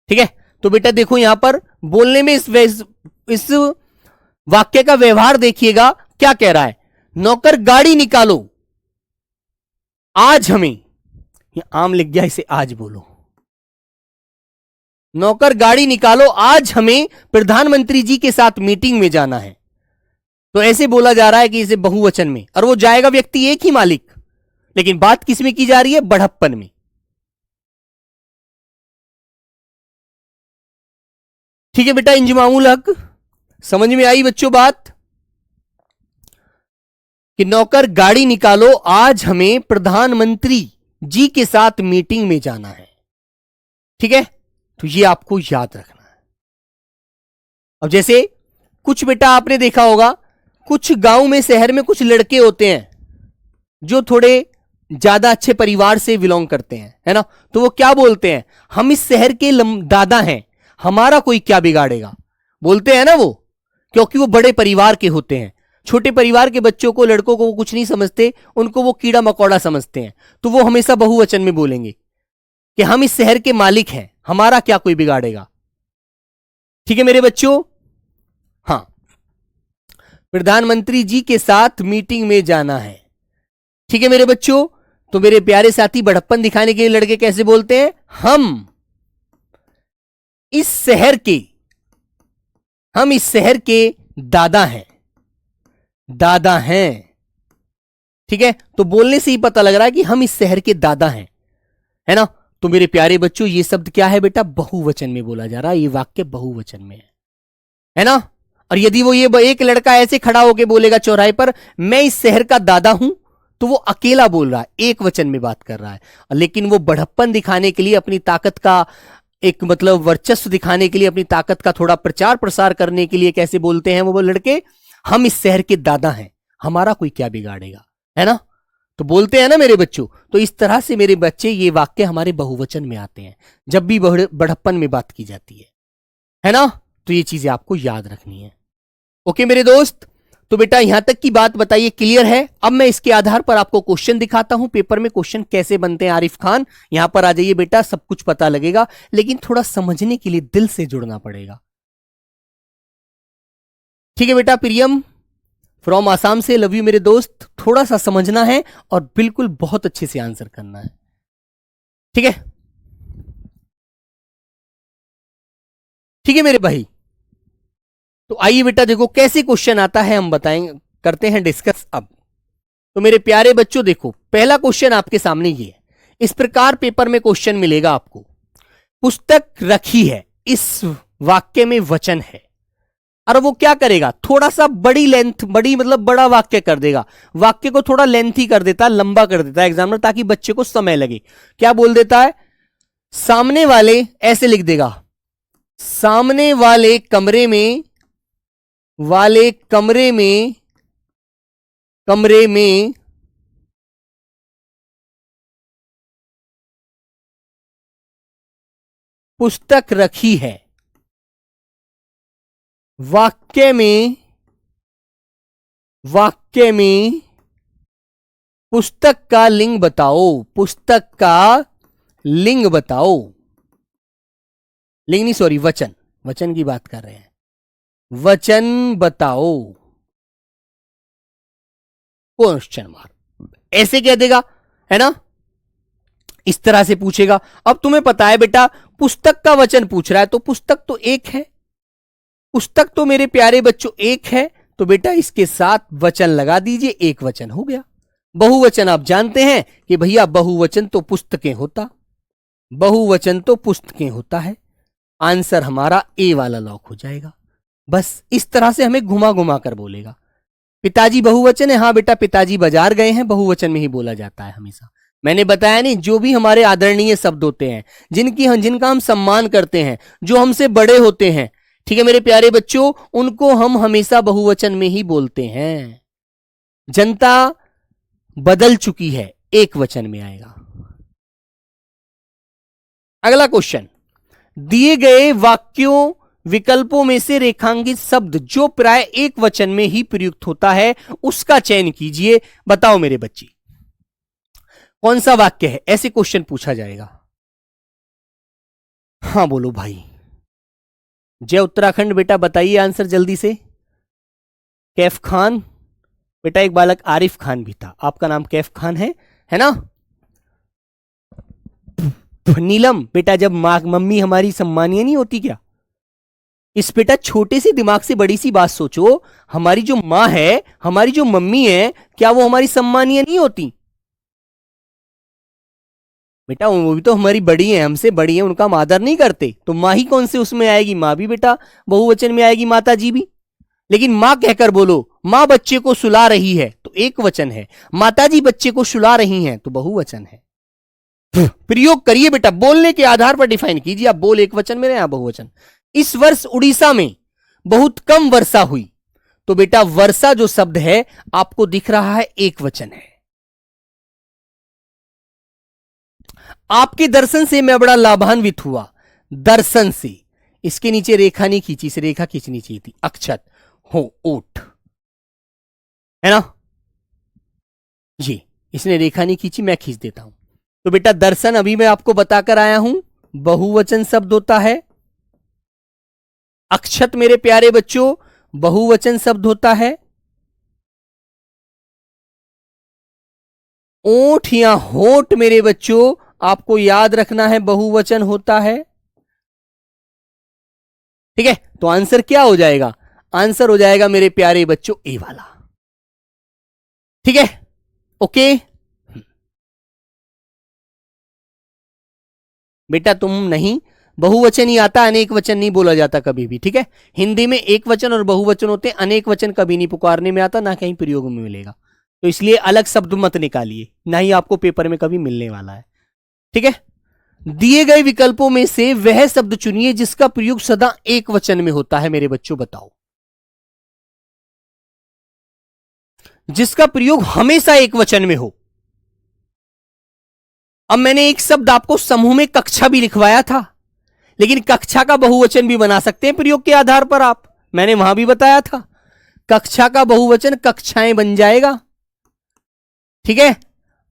ठीक है, तो बेटा देखो यहां पर बोलने में इस वाक्य का व्यवहार देखिएगा, क्या कह रहा है, नौकर गाड़ी निकालो आज हमें, ये आम लिख गया, इसे आज बोलो, नौकर गाड़ी निकालो आज हमें प्रधानमंत्री जी के साथ मीटिंग में जाना है। तो ऐसे बोला जा रहा है कि इसे बहुवचन में, और वो जाएगा व्यक्ति एक ही, मालिक, लेकिन बात किस में की जा रही है, बढ़प्पन में। ठीक है बेटा, इंजमामुल हक, समझ में आई बच्चों बात, कि नौकर गाड़ी निकालो आज हमें प्रधानमंत्री जी के साथ मीटिंग में जाना है। ठीक है, तो ये आपको याद रखना है। अब जैसे कुछ बेटा आपने देखा होगा, कुछ गांव में, शहर में कुछ लड़के होते हैं जो थोड़े ज्यादा अच्छे परिवार से बिलोंग करते हैं, है ना? तो वो क्या बोलते हैं, हम इस शहर के दादा हैं, हमारा कोई क्या बिगाड़ेगा, बोलते हैं ना वो, क्योंकि वो बड़े परिवार के होते हैं। छोटे परिवार के बच्चों को, लड़कों को वो कुछ नहीं समझते, उनको वो कीड़ा मकोड़ा समझते हैं, तो वो हमेशा बहुवचन में बोलेंगे कि हम इस शहर के मालिक हैं, हमारा क्या कोई बिगाड़ेगा। ठीक है मेरे बच्चों, हाँ, प्रधानमंत्री जी के साथ मीटिंग में जाना है। ठीक है मेरे बच्चों, तो मेरे प्यारे साथी, बड़प्पन दिखाने के लिए लड़के कैसे बोलते हैं, हम इस शहर के दादा हैं, दादा हैं। ठीक है, तो बोलने से ही पता लग रहा है कि हम इस शहर के दादा हैं, है ना? तो मेरे प्यारे बच्चों, ये शब्द क्या है बेटा, बहुवचन में बोला जा रहा है, ये वाक्य बहुवचन में है ना? और यदि वो ये एक लड़का ऐसे खड़ा होकर बोलेगा चौराहे पर, मैं इस शहर का दादा हूं, तो वो अकेला बोल रहा है, एक वचन में बात कर रहा है। लेकिन वो बढ़प्पन दिखाने के लिए, अपनी ताकत का एक मतलब वर्चस्व दिखाने के लिए, अपनी ताकत का थोड़ा प्रचार प्रसार करने के लिए कैसे बोलते हैं वो लड़के, हम इस शहर के दादा हैं, हमारा कोई क्या बिगाड़ेगा, है ना? तो बोलते हैं ना मेरे बच्चों। तो इस तरह से मेरे बच्चे ये वाक्य हमारे बहुवचन में आते हैं जब भी बढ़प्पन में बात की जाती है ना? तो ये चीजें आपको याद रखनी है। ओके मेरे दोस्त, तो बेटा यहां तक की बात बताइए क्लियर है? अब मैं इसके आधार पर आपको क्वेश्चन दिखाता हूं, पेपर में क्वेश्चन कैसे बनते हैं। आरिफ खान यहां पर आ जाइए बेटा, सब कुछ पता लगेगा, लेकिन थोड़ा समझने के लिए दिल से जुड़ना पड़ेगा। ठीक है बेटा, प्रियम फ्रॉम आसाम से, लव यू मेरे दोस्त। थोड़ा सा समझना है और बिल्कुल बहुत अच्छे से आंसर करना है, ठीक है? ठीक है मेरे भाई, तो आइए बेटा देखो कैसे क्वेश्चन आता है, हम बताएंगे, करते हैं डिस्कस अब। तो मेरे प्यारे बच्चों देखो, पहला क्वेश्चन आपके सामने ये है, इस प्रकार पेपर में क्वेश्चन मिलेगा आपको, पुस्तक रखी है, इस वाक्य में वचन है, और वो क्या करेगा, थोड़ा सा बड़ी लेंथ, बड़ी मतलब बड़ा वाक्य कर देगा, वाक्य को थोड़ा लेंथी कर देता है, लंबा कर देता है एग्जामिनर, ताकि बच्चे को समय लगे। क्या बोल देता है, सामने वाले ऐसे लिख देगा, सामने वाले कमरे में पुस्तक रखी है। वाक्य में पुस्तक का लिंग बताओ। पुस्तक का लिंग बताओ। लिंग नहीं, सॉरी, वचन की बात कर रहे हैं। वचन बताओ। Question mark. ऐसे कह देगा, है ना, इस तरह से पूछेगा। अब तुम्हें पता है बेटा, पुस्तक का वचन पूछ रहा है तो पुस्तक तो एक है। पुस्तक तो मेरे प्यारे बच्चों एक है, तो बेटा इसके साथ वचन लगा दीजिए, एक वचन हो गया। बहुवचन आप जानते हैं कि भैया बहुवचन तो पुस्तकें होता, बहुवचन तो पुस्तकें होता है। आंसर हमारा ए वाला लॉक हो जाएगा। बस इस तरह से हमें घुमा घुमा कर बोलेगा। पिताजी बहुवचन है, हाँ बेटा पिताजी बाजार गए हैं, बहुवचन में ही बोला जाता है हमेशा। मैंने बताया नहीं, जो भी हमारे आदरणीय शब्द होते हैं, जिनका हम सम्मान करते हैं, जो हमसे बड़े होते हैं, ठीक है मेरे प्यारे बच्चों, उनको हम हमेशा बहुवचन में ही बोलते हैं। जनता बदल चुकी है, एक वचन में आएगा। अगला क्वेश्चन, दिए गए वाक्यों विकल्पों में से रेखांकित शब्द जो प्राय एक वचन में ही प्रयुक्त होता है उसका चयन कीजिए। बताओ मेरे बच्चे, कौन सा वाक्य है? ऐसे क्वेश्चन पूछा जाएगा। हां बोलो भाई। जय उत्तराखंड बेटा बताइए आंसर जल्दी से। कैफ खान बेटा, एक बालक आरिफ खान भी था, आपका नाम कैफ खान है ना? नीलम बेटा, जब मम्मी हमारी सम्मानीय नहीं होती क्या? इस बेटा छोटे से दिमाग से बड़ी सी बात सोचो, हमारी जो मां है, हमारी जो मम्मी है, क्या वो हमारी सम्मानीय नहीं होती? बेटा वो भी तो हमारी बड़ी है, हमसे बड़ी है, उनका हम आदर नहीं करते, तो माँ ही कौन से उसमें आएगी? माँ भी बेटा बहुवचन में आएगी, माता जी भी। लेकिन माँ कहकर बोलो, माँ बच्चे को सुला रही है तो एक वचन है, माता जी बच्चे को सुला रही हैं तो बहुवचन है। प्रयोग करिए बेटा, बोलने के आधार पर डिफाइन कीजिए। आप बोल एक वचन में, यहां बहुवचन। इस वर्ष उड़ीसा में बहुत कम वर्षा हुई, तो बेटा वर्षा जो शब्द है आपको दिख रहा है एक वचन है। आपके दर्शन से मैं बड़ा लाभान्वित हुआ, दर्शन से, इसके नीचे रेखा नहीं खींची, इसे रेखा खींचनी चाहिए थी। अक्षत हो ओट, है ना? ये इसने रेखा नहीं खींची, मैं खींच देता हूं। तो बेटा दर्शन अभी मैं आपको बताकर आया हूं, बहुवचन शब्द होता है। अक्षत मेरे प्यारे बच्चों बहुवचन शब्द होता है। ओठ या होठ मेरे बच्चों आपको याद रखना है, बहुवचन होता है। ठीक है, तो आंसर क्या हो जाएगा? आंसर हो जाएगा मेरे प्यारे बच्चों ए वाला। ठीक है, ओके बेटा, तुम नहीं, बहुवचन ही आता, अनेक वचन नहीं बोला जाता कभी भी। ठीक है, हिंदी में एक वचन और बहुवचन होते हैं, अनेक वचन कभी नहीं पुकारने में आता, ना कहीं प्रयोग में मिलेगा। तो इसलिए अलग शब्द मत निकालिए, ना ही आपको पेपर में कभी मिलने वाला है। ठीक है, दिए गए विकल्पों में से वह शब्द चुनिए जिसका प्रयोग सदा एक वचन में होता है। मेरे बच्चों बताओ, जिसका प्रयोग हमेशा एक वचन में हो। अब मैंने एक शब्द आपको समूह में कक्षा भी लिखवाया था, लेकिन कक्षा का बहुवचन भी बना सकते हैं प्रयोग के आधार पर आप, मैंने वहां भी बताया था। कक्षा का बहुवचन कक्षाएं बन जाएगा। ठीक है,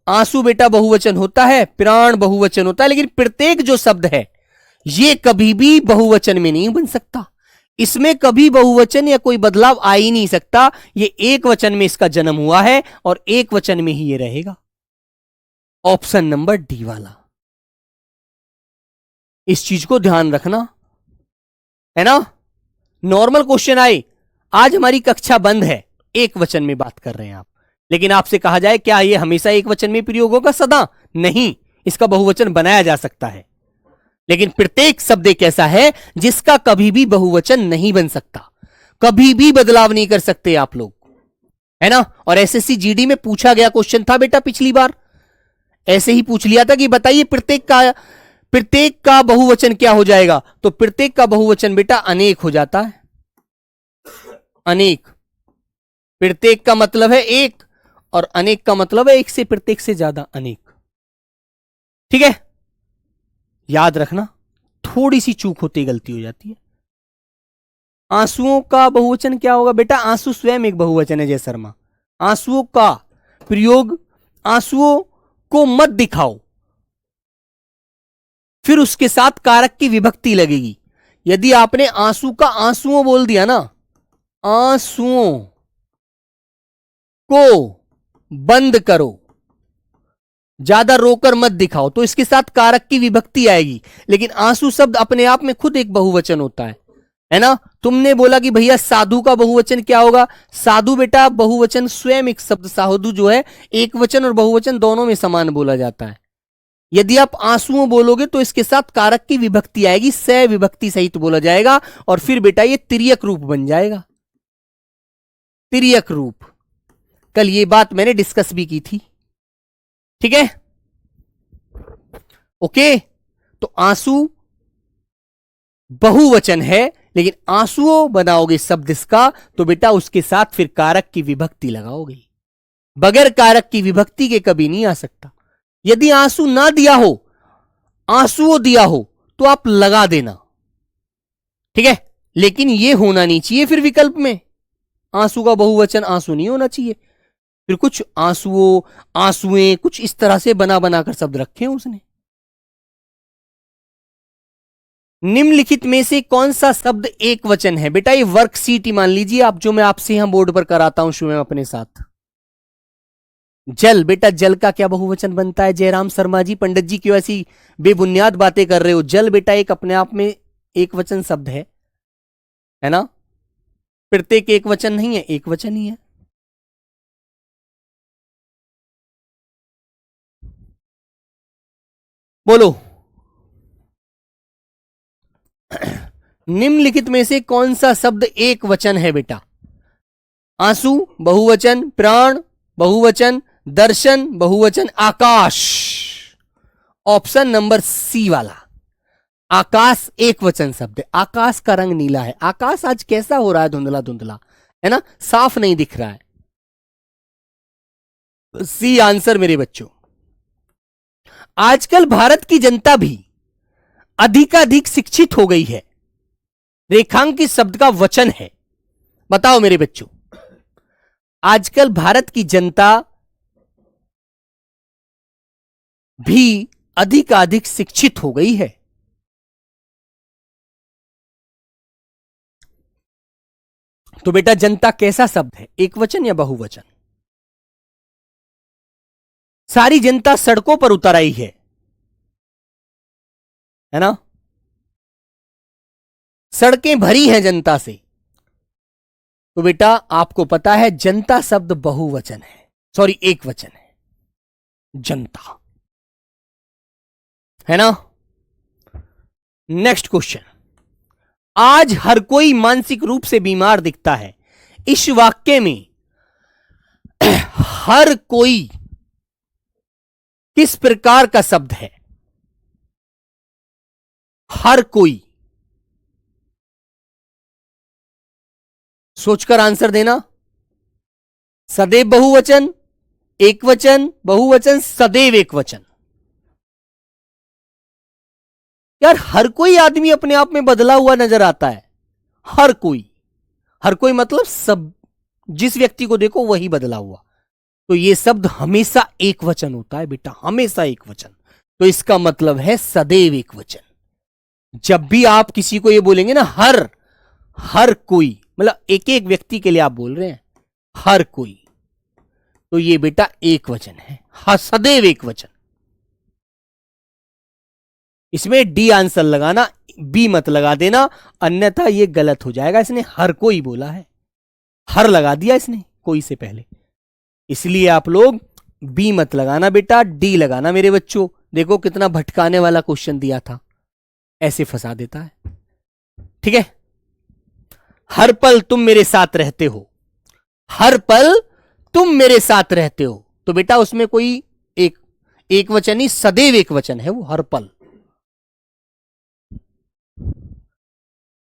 आंसू बेटा बहुवचन होता है, प्राण बहुवचन होता है, लेकिन प्रत्येक जो शब्द है ये कभी भी बहुवचन में नहीं बन सकता। इसमें कभी बहुवचन या कोई बदलाव आ ही नहीं सकता। ये एक वचन में इसका जन्म हुआ है और एक वचन में ही ये रहेगा। ऑप्शन नंबर डी वाला, इस चीज को ध्यान रखना, है ना? नॉर्मल क्वेश्चन आए, आज हमारी कक्षा बंद है, एक वचन में बात कर रहे हैं आप, लेकिन आपसे कहा जाए क्या ये हमेशा एक वचन में प्रयोग होगा? सदा नहीं, इसका बहुवचन बनाया जा सकता है, लेकिन प्रत्येक शब्द एक ऐसा है जिसका कभी भी बहुवचन नहीं बन सकता, कभी भी बदलाव नहीं कर सकते आप लोग, है ना? और एसएससी जीडी में पूछा गया क्वेश्चन था बेटा, पिछली बार ऐसे ही पूछ लिया था कि बताइए प्रत्येक का बहुवचन क्या हो जाएगा? तो प्रत्येक का बहुवचन बेटा अनेक हो जाता है। अनेक, प्रत्येक का मतलब है एक और अनेक का मतलब है एक से प्रत्येक से ज्यादा, अनेक। ठीक है, याद रखना, थोड़ी सी चूक होती गलती हो जाती है। आंसुओं का बहुवचन क्या होगा बेटा? आंसू स्वयं एक बहुवचन है जय शर्मा। आंसुओं का प्रयोग, आंसुओं को मत दिखाओ, फिर उसके साथ कारक की विभक्ति लगेगी। यदि आपने आंसू का आंसुओं बोल दिया ना, आंसुओं को बंद करो, ज्यादा रोकर मत दिखाओ, तो इसके साथ कारक की विभक्ति आएगी। लेकिन आंसू शब्द अपने आप में खुद एक बहुवचन होता है ना। तुमने बोला कि भैया साधु का बहुवचन क्या होगा? साधु बेटा बहुवचन स्वयं एक शब्द, साधु जो है एक वचन और बहुवचन दोनों में समान बोला जाता है। यदि आप आंसुओं बोलोगे तो इसके साथ कारक की विभक्ति आएगी, स विभक्ति सहित बोला जाएगा, और फिर बेटा ये तिर्यक रूप बन जाएगा। तिर्यक रूप, कल ये बात मैंने डिस्कस भी की थी। ठीक है, ओके। तो आंसू बहुवचन है, लेकिन आंसुओं बनाओगे शब्द इसका तो बेटा उसके साथ फिर कारक की विभक्ति लगाओगे। बगैर कारक की विभक्ति के कभी नहीं आ सकता। यदि आंसू ना दिया हो, आंसुओं दिया हो, तो आप लगा देना, ठीक है। लेकिन यह होना नहीं चाहिए फिर विकल्प में, आंसू का बहुवचन आंसू नहीं होना चाहिए। फिर कुछ आंसुओं, आंसुएं, कुछ इस तरह से बना बनाकर शब्द रखे उसने। निम्नलिखित में से कौन सा शब्द एक वचन है? बेटा ये वर्कशीट ही मान लीजिए आप, जो मैं आपसे यहां बोर्ड पर कराता हूं स्वयं अपने साथ। जल, बेटा जल का क्या बहुवचन बनता है? जयराम शर्मा जी, पंडित जी क्यों ऐसी बेबुनियाद बातें कर रहे हो? जल बेटा एक अपने आप में एक वचन शब्द है ना। प्रत्येक एक वचन नहीं है, एक वचन ही है। बोलो, निम्नलिखित में से कौन सा शब्द एक वचन है बेटा? आंसू बहुवचन, प्राण बहुवचन, दर्शन बहुवचन, आकाश। ऑप्शन नंबर सी वाला, आकाश एक वचन शब्द है। आकाश का रंग नीला है। आकाश आज कैसा हो रहा है? धुंधला धुंधला है ना, साफ नहीं दिख रहा है। सी आंसर मेरे बच्चों। आजकल भारत की जनता भी अधिकाधिक शिक्षित हो गई है। रेखांकित शब्द का वचन है। बताओ मेरे बच्चों, आजकल भारत की जनता भी अधिकाधिक शिक्षित हो गई है। तो बेटा जनता कैसा शब्द है? एक वचन या बहुवचन? सारी जनता सड़कों पर उतर आई है ना, सड़कें भरी हैं जनता से। तो बेटा आपको पता है जनता शब्द बहुवचन है, सॉरी एक वचन है, जनता, है ना। नेक्स्ट क्वेश्चन, आज हर कोई मानसिक रूप से बीमार दिखता है। इस वाक्य में हर कोई किस प्रकार का शब्द है? हर कोई, सोचकर आंसर देना। सदैव बहुवचन, एक वचन, बहुवचन, सदैव एक वचन। यार हर कोई आदमी अपने आप में बदला हुआ नजर आता है। हर कोई, हर कोई मतलब सब, जिस व्यक्ति को देखो वही बदला हुआ। तो यह शब्द हमेशा एक वचन होता है बेटा, हमेशा एक वचन। तो इसका मतलब है सदैव एक वचन। जब भी आप किसी को यह बोलेंगे ना हर कोई, मतलब एक एक व्यक्ति के लिए आप बोल रहे हैं हर कोई, तो ये बेटा एक वचन है, सदैव एक वचन। इसमें डी आंसर लगाना, बी मत लगा देना, अन्यथा ये गलत हो जाएगा। इसने हर कोई बोला है, हर लगा दिया इसने कोई से पहले, इसलिए आप लोग बी मत लगाना बेटा, डी लगाना मेरे बच्चों। देखो कितना भटकाने वाला क्वेश्चन दिया था, ऐसे फंसा देता है। ठीक है, हर पल तुम मेरे साथ रहते हो, हर पल तुम मेरे साथ रहते हो। तो बेटा उसमें कोई एक वचन ही, सदैव एक वचन है वो, हर पल।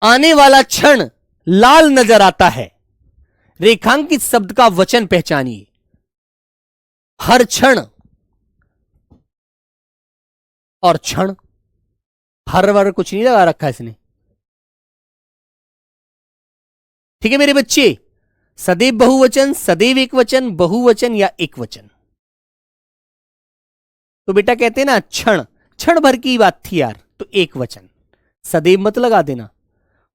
आने वाला क्षण लाल नजर आता है, रेखांकित शब्द का वचन पहचानिए। हर क्षण और क्षण, हर वर्ग कुछ नहीं लगा रखा इसने। ठीक है मेरे बच्चे, सदैव बहुवचन, सदैव एक वचन, बहुवचन या एक वचन। तो बेटा कहते हैं ना क्षण, क्षण भर की बात थी यार, तो एक वचन। सदैव मत लगा देना,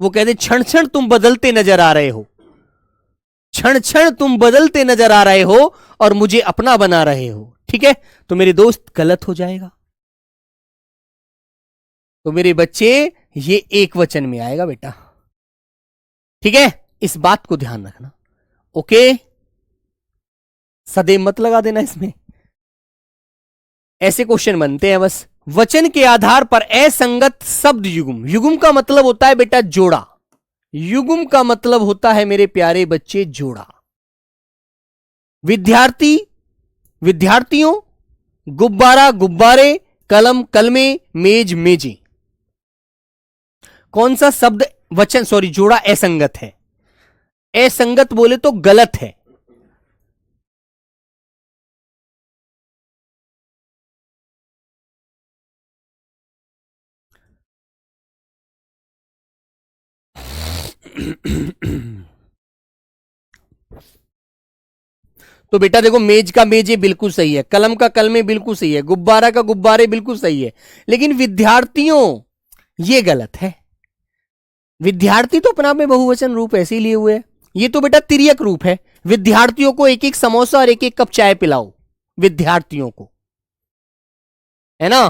वो कहते क्षण क्षण तुम बदलते नजर आ रहे हो, क्षण क्षण तुम बदलते नजर आ रहे हो और मुझे अपना बना रहे हो। ठीक है, तो मेरे दोस्त गलत हो जाएगा। तो मेरे बच्चे ये एक वचन में आएगा बेटा। ठीक है, इस बात को ध्यान रखना। ओके, सदैव मत लगा देना इसमें। ऐसे क्वेश्चन बनते हैं बस। वचन के आधार पर असंगत शब्द युग्म, युग्म का मतलब होता है बेटा जोड़ा, युग्म का मतलब होता है मेरे प्यारे बच्चे जोड़ा। विद्यार्थी विद्यार्थियों, गुब्बारा गुब्बारे, कलम कलमे, मेज मेजें। कौन सा शब्द वचन जोड़ा असंगत है? असंगत बोले तो गलत है। तो बेटा देखो, मेज का मेजे बिल्कुल सही है, कलम का कलमे बिल्कुल सही है, गुब्बारा का गुब्बारे बिल्कुल सही है, लेकिन विद्यार्थियों ये गलत है। विद्यार्थी तो अपना में बहुवचन रूप ऐसे ही लिए हुए है, ये तो बेटा तिर्यक रूप है। विद्यार्थियों को एक एक समोसा और एक एक कप चाय पिलाओ, विद्यार्थियों को, है ना,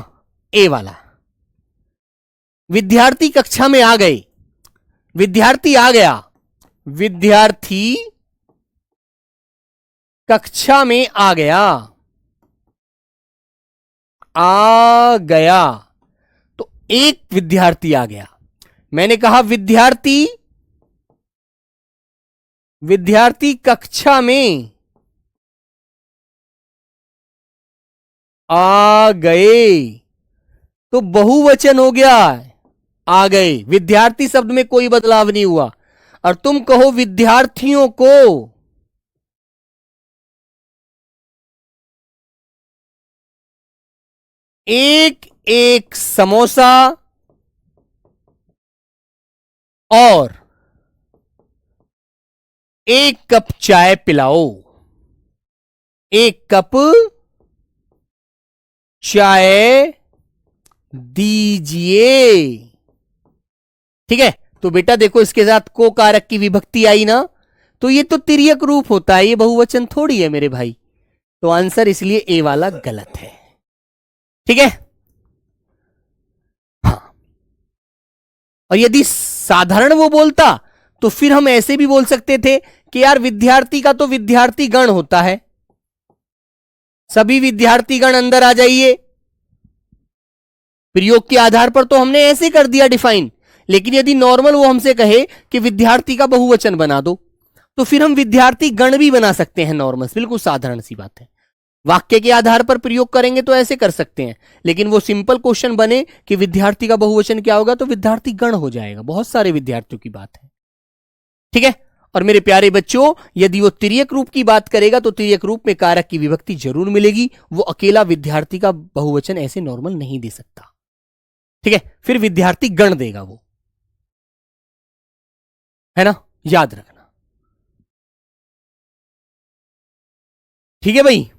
ए वाला। विद्यार्थी कक्षा में आ गए, विद्यार्थी आ गया, विद्यार्थी कक्षा में आ गया, आ गया, तो एक विद्यार्थी आ गया। मैंने कहा विद्यार्थी, विद्यार्थी कक्षा में आ गए, तो बहुवचन हो गया, आ गए। विद्यार्थी शब्द में कोई बदलाव नहीं हुआ। और तुम कहो विद्यार्थियों को, एक एक समोसा और एक कप चाय पिलाओ, एक कप चाय दीजिए। ठीक है, तो बेटा देखो इसके साथ को कारक की विभक्ति आई ना, तो ये तो तिर्यक रूप होता है, ये बहुवचन थोड़ी है मेरे भाई। तो आंसर इसलिए ए वाला गलत है। ठीक है, हाँ। और यदि साधारण वो बोलता तो फिर हम ऐसे भी बोल सकते थे कि यार विद्यार्थी का तो विद्यार्थी गण होता है, सभी विद्यार्थीगण अंदर आ जाइए। प्रयोग के आधार पर तो हमने ऐसे कर दिया डिफाइन, लेकिन यदि नॉर्मल वो हमसे कहे कि विद्यार्थी का बहुवचन बना दो, तो फिर हम विद्यार्थी गण भी बना सकते हैं नॉर्मल, बिल्कुल साधारण सी बात है। वाक्य के आधार पर प्रयोग करेंगे तो ऐसे कर सकते हैं, लेकिन वो सिंपल क्वेश्चन बने कि विद्यार्थी का बहुवचन क्या होगा, तो विद्यार्थी गण हो जाएगा, बहुत सारे विद्यार्थियों की बात है। ठीक है, और मेरे प्यारे बच्चों यदि वो तिर्यक रूप की बात करेगा तो तिर्यक रूप में कारक की विभक्ति जरूर मिलेगी, वो अकेला विद्यार्थी का बहुवचन ऐसे नॉर्मल नहीं दे सकता। ठीक है, फिर विद्यार्थी गण देगा वो, है ना, याद रखना। ठीक है भाई,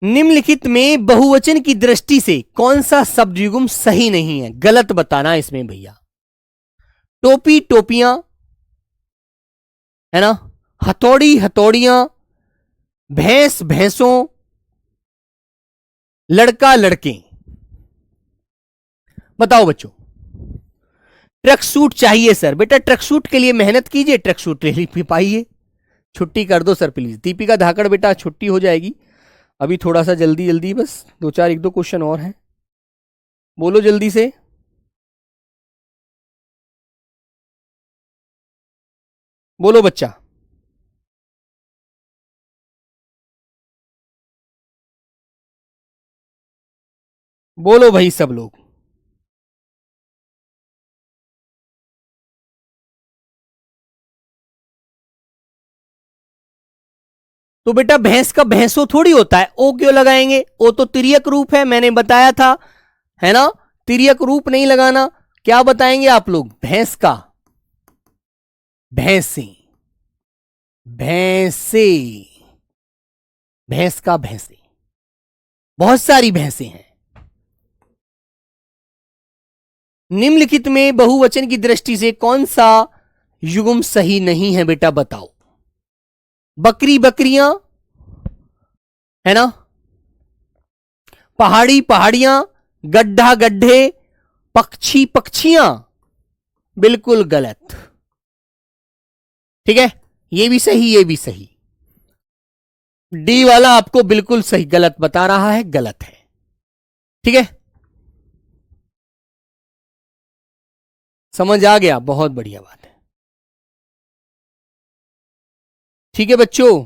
निम्नलिखित में बहुवचन की दृष्टि से कौन सा शब्द युग्म सही नहीं है, गलत बताना इसमें भैया। टोपी टोपियां, है ना, हथौड़ी हथौड़ियां, भैंस भैंसों, लड़का लड़के। बताओ बच्चों। ट्रक सूट चाहिए सर, बेटा ट्रक सूट के लिए मेहनत कीजिए, ट्रक सूट ले पाइए। छुट्टी कर दो सर प्लीज, दीपिका धाकड़ बेटा छुट्टी हो जाएगी। अभी थोड़ा सा जल्दी जल्दी, बस दो चार एक दो क्वेश्चन और हैं, बोलो जल्दी से। बोलो बच्चा। बोलो भाई सब लोग। तो बेटा भैंस का भैंसो थोड़ी होता है, ओ क्यों लगाएंगे? ओ तो तिर्यक रूप है, मैंने बताया था, है ना? तिर्यक रूप नहीं लगाना। क्या बताएंगे आप लोग? भैंस का भैंसे, भैंसे, भैंस का भैंसे, बहुत सारी भैंसे हैं। निम्नलिखित में बहुवचन की दृष्टि से कौन सा युग्म सही नहीं है बेटा बताओ? बकरी बकरियां, है ना? पहाड़ी पहाड़ियां, गड्ढा गड्ढे, पक्षी पक्षियां, बिल्कुल गलत। ठीक है, ये भी सही, ये भी सही। डी वाला आपको बिल्कुल सही गलत बता रहा है, गलत है। ठीक है, समझ आ गया? बहुत बढ़िया बात है। ठीक है बच्चों,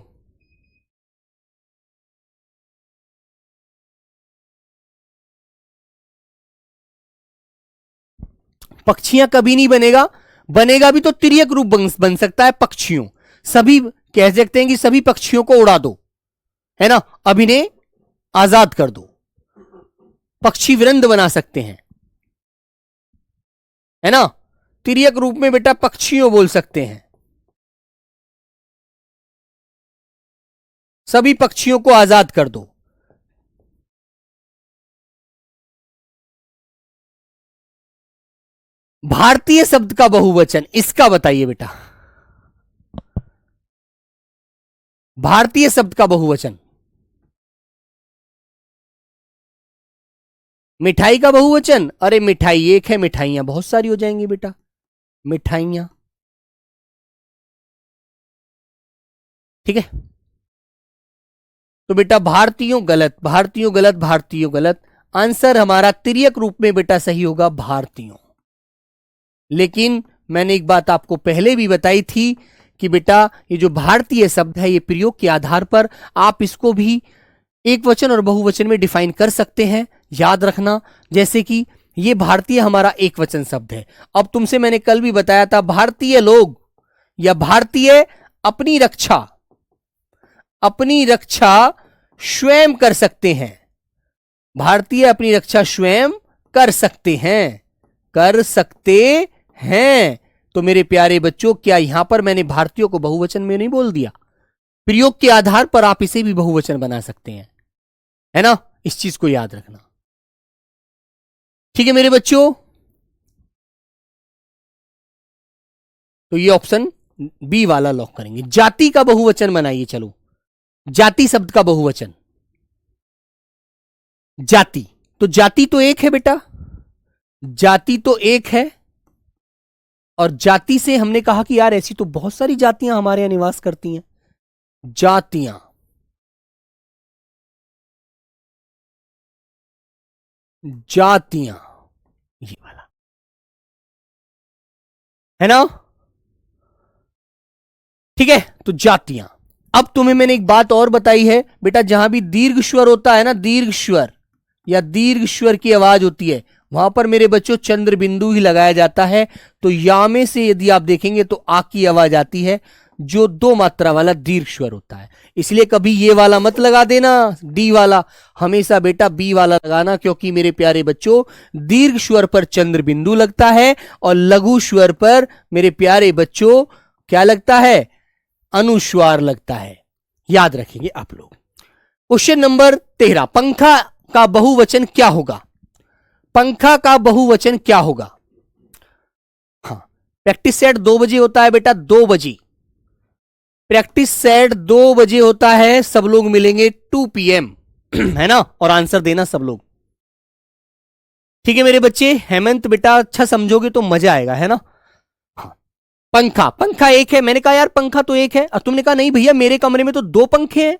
पक्षियां कभी नहीं बनेगा, बनेगा भी तो तिर्यक रूप बन सकता है पक्षियों। सभी कह सकते हैं कि सभी पक्षियों को उड़ा दो, है ना? अभिनय आजाद कर दो, पक्षी वृंद बना सकते हैं, है ना? तिर्यक रूप में बेटा पक्षियों बोल सकते हैं, सभी पक्षियों को आजाद कर दो। भारतीय शब्द का बहुवचन, इसका बताइए बेटा। भारतीय शब्द का बहुवचन, मिठाई का बहुवचन? अरे मिठाई एक है, मिठाइयां बहुत सारी हो जाएंगी बेटा, मिठाइयां। ठीक है, तो बेटा भारतीयों गलत, भारतीयों गलत, भारतीयों गलत। आंसर हमारा तिर्यक रूप में बेटा सही होगा भारतीयों। लेकिन मैंने एक बात आपको पहले भी बताई थी कि बेटा ये जो भारतीय शब्द है, ये प्रयोग के आधार पर आप इसको भी एक वचन और बहुवचन में डिफाइन कर सकते हैं, याद रखना। जैसे कि ये भारतीय हमारा एक वचन शब्द है। अब तुमसे मैंने कल भी बताया था, भारतीय लोग या भारतीय अपनी रक्षा, अपनी रक्षा स्वयं कर सकते हैं। भारतीय अपनी रक्षा स्वयं कर सकते हैं, कर सकते हैं। तो मेरे प्यारे बच्चों, क्या यहां पर मैंने भारतीयों को बहुवचन में नहीं बोल दिया? प्रयोग के आधार पर आप इसे भी बहुवचन बना सकते हैं, है ना? इस चीज को याद रखना। ठीक है मेरे बच्चों, तो ये ऑप्शन बी वाला लॉक करेंगे। जाति का बहुवचन बनाइए। चलो, जाति शब्द का बहुवचन, जाति। तो जाति तो एक है बेटा, जाति तो एक है। और जाति से हमने कहा कि यार ऐसी तो बहुत सारी जातियां हमारे यहां निवास करती हैं। जातियां, जातियां, ये वाला, है ना? ठीक है, तो जातियां। अब तुम्हें मैंने एक बात और बताई है बेटा, जहां भी दीर्घ स्वर होता है ना, दीर्घ स्वर या दीर्घ स्वर की आवाज होती है, वहां पर मेरे बच्चों चंद्र बिंदु ही लगाया जाता है। तो या में से यदि आप देखेंगे तो आ की आवाज आती है, जो दो मात्रा वाला दीर्घ स्वर होता है। इसलिए कभी ये वाला मत लगा देना, डी वाला, हमेशा बेटा बी वाला लगाना। क्योंकि मेरे प्यारे बच्चों, दीर्घ स्वर पर चंद्र बिंदु लगता है और लघु स्वर पर मेरे प्यारे बच्चों क्या लगता है? अनुस्वार लगता है। याद रखेंगे आप लोग। क्वेश्चन नंबर 13, पंखा का बहुवचन क्या होगा? पंखा का बहुवचन क्या होगा? हाँ, प्रैक्टिस सेट 2 बजे होता है बेटा, 2 बजे प्रैक्टिस सेट 2 बजे होता है। सब लोग मिलेंगे 2 PM, है ना? और आंसर देना सब लोग। ठीक है मेरे बच्चे, हेमंत बेटा अच्छा समझोगे तो मजा आएगा, है ना? हाँ, पंखा, पंखा एक है। मैंने कहा यार पंखा तो एक है, और तुमने कहा नहीं भैया मेरे कमरे में तो 2 पंखे हैं।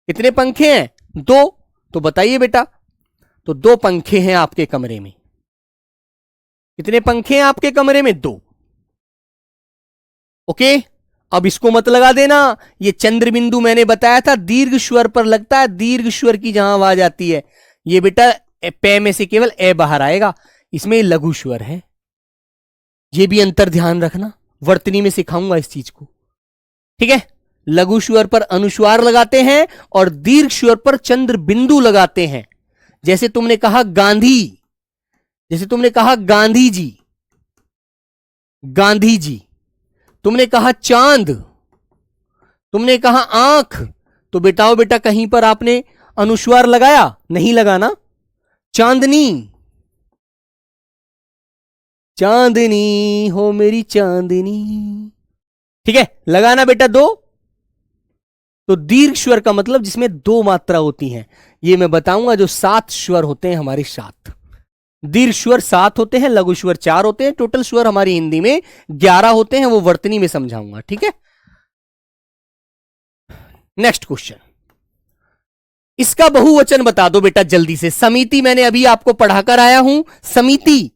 कितने पंखे हैं? 2। तो बताइए बेटा, तो 2 पंखे हैं आपके कमरे में। कितने पंखे हैं आपके कमरे में? 2। ओके, अब इसको मत लगा देना। ये चंद्र बिंदु मैंने बताया था दीर्घ स्वर पर लगता है, दीर्घ स्वर की जहां आवाज आती है। ये बेटा पे में से केवल ए बाहर आएगा, इसमें लघु स्वर है। ये भी अंतर ध्यान रखना, वर्तनी में सिखाऊंगा इस चीज को। ठीक है, लघु स्वर पर अनुस्वार लगाते हैं और दीर्घ स्वर पर चंद्र बिंदु लगाते हैं। जैसे तुमने कहा गांधी, जैसे तुमने कहा गांधी जी, गांधी जी। तुमने कहा चांद, तुमने कहा आंख, तो बेटाओ बेटा कहीं पर आपने अनुस्वार लगाया? नहीं लगाना। चांदनी, चांदनी हो मेरी चांदनी, ठीक है, लगाना बेटा दो। तो दीर्घ स्वर का मतलब जिसमें दो मात्रा होती हैं, ये मैं बताऊंगा। जो 7 स्वर होते हैं हमारे 7 दीर्घ स्वर 7 होते हैं, लघु स्वर 4 होते हैं, टोटल स्वर हमारी हिंदी में 11 होते हैं, वो वर्तनी में समझाऊंगा, ठीक है। नेक्स्ट क्वेश्चन, इसका बहुवचन बता दो बेटा जल्दी से। समिति मैंने अभी आपको पढ़ाकर आया हूं। समिति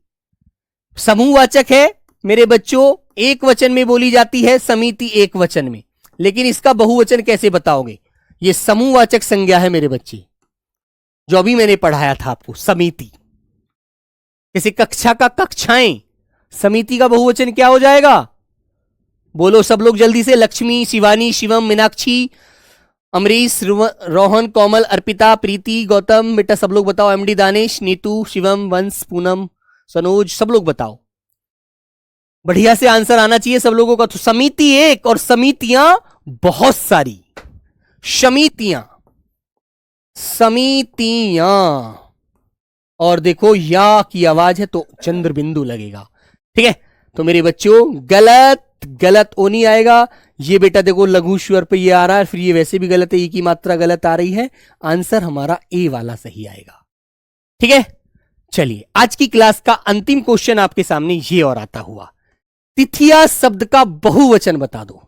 समूहवाचक है मेरे बच्चों, एक वचन में बोली जाती है समिति, एक वचन में। लेकिन इसका बहुवचन कैसे बताओगे? यह समूहवाचक संज्ञा है मेरे बच्चे, जो अभी मैंने पढ़ाया था आपको। समिति जैसे कक्षा का कक्षाएं, समिति का बहुवचन क्या हो जाएगा? बोलो सब लोग जल्दी से। लक्ष्मी, शिवानी, शिवम, मीनाक्षी, अमरीश, रोहन, कोमल, अर्पिता, प्रीति, गौतम। बेटा सब लोग बताओ। एमडी दानिश, नीतू, शिवम, वंश, पूनम, सनोज, सब लोग बताओ। बढ़िया से आंसर आना चाहिए सब लोगों का। तो समिति एक और समितियां बहुत सारी। समितियां, समितियां। और देखो या की आवाज है तो चंद्र बिंदु लगेगा, ठीक है। तो मेरे बच्चों गलत, गलत ओ नहीं आएगा। ये बेटा देखो लघु स्वर पे ये आ रहा है, फिर ये वैसे भी गलत है, ई की मात्रा गलत आ रही है। आंसर हमारा ए वाला सही आएगा, ठीक है। चलिए आज की क्लास का अंतिम क्वेश्चन आपके सामने ये और आता हुआ, तिथिया शब्द का बहुवचन बता दो।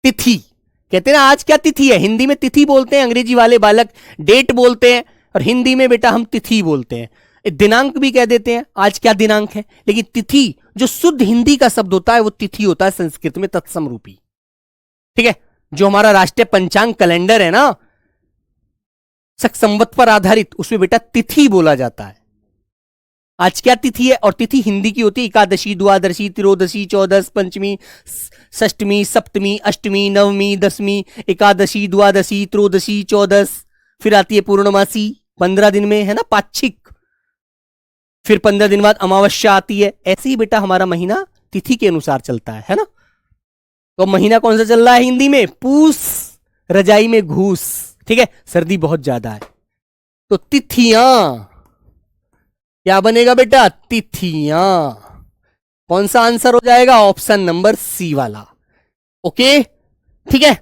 तिथि कहते हैं ना, आज क्या तिथि है? हिंदी में तिथि बोलते हैं, अंग्रेजी वाले बालक डेट बोलते हैं, और हिंदी में बेटा हम तिथि बोलते हैं। दिनांक भी कह देते हैं, आज क्या दिनांक है। लेकिन तिथि जो शुद्ध हिंदी का शब्द होता है वो तिथि होता है संस्कृत में, तत्सम रूपी, ठीक है। जो हमारा राष्ट्रीय पंचांग कैलेंडर है ना, शक संवत पर आधारित, उसमें बेटा तिथि बोला जाता है। आज क्या तिथि है? और तिथि हिंदी की होती है एकादशी, द्वादशी, त्रोदशी, चौदश, पंचमी, षष्टमी, सप्तमी, अष्टमी, नवमी, दसवीं, एकादशी, द्वादशी, त्रोदशी, चौदश, फिर आती है पूर्णमासी 15 दिन में, है ना, पाक्षिक, फिर 15 दिन बाद अमावस्या आती है। ऐसे ही बेटा हमारा महीना तिथि के अनुसार चलता है ना। तो महीना कौन सा चल रहा है हिंदी में? पूस, रजाई में घूस, ठीक है, सर्दी बहुत ज्यादा है। तो तिथियां क्या बनेगा बेटा? तिथियां। कौन सा आंसर हो जाएगा? ऑप्शन नंबर सी वाला, ओके, ठीक है।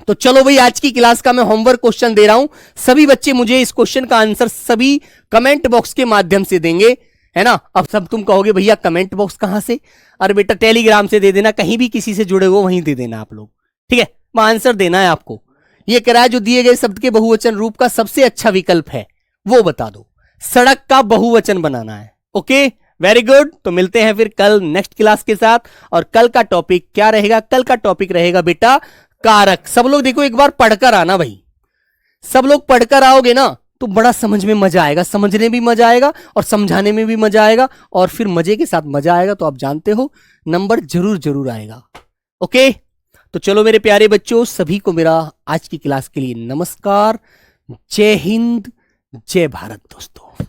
तो चलो भाई आज की क्लास का मैं होमवर्क क्वेश्चन दे रहा हूं। सभी बच्चे मुझे इस क्वेश्चन का आंसर सभी कमेंट बॉक्स के माध्यम से देंगे, है ना। अब सब तुम कहोगे भैया कमेंट बॉक्स कहां से? अरे बेटा टेलीग्राम से दे देना, कहीं भी किसी से जुड़े हो वहीं दे देना आप लोग, ठीक है। मैं आंसर देना है आपको। यह किराया जो दिए गए शब्द के बहुवचन रूप का सबसे अच्छा विकल्प है वो बता दो। सड़क का बहुवचन बनाना है, ओके, वेरी गुड। तो मिलते हैं फिर कल नेक्स्ट क्लास के साथ। और कल का टॉपिक क्या रहेगा? कल का टॉपिक रहेगा बेटा कारक। सब लोग देखो एक बार पढ़कर आना भाई, सब लोग पढ़कर आओगे ना तो बड़ा समझ में मजा आएगा, समझने भी मजा आएगा और समझाने में भी मजा आएगा, और फिर मजे के साथ मजा आएगा। तो आप जानते हो नंबर जरूर जरूर आएगा, ओके। तो चलो मेरे प्यारे बच्चों, सभी को मेरा आज की क्लास के लिए नमस्कार। जय हिंद, जय भारत दोस्तों।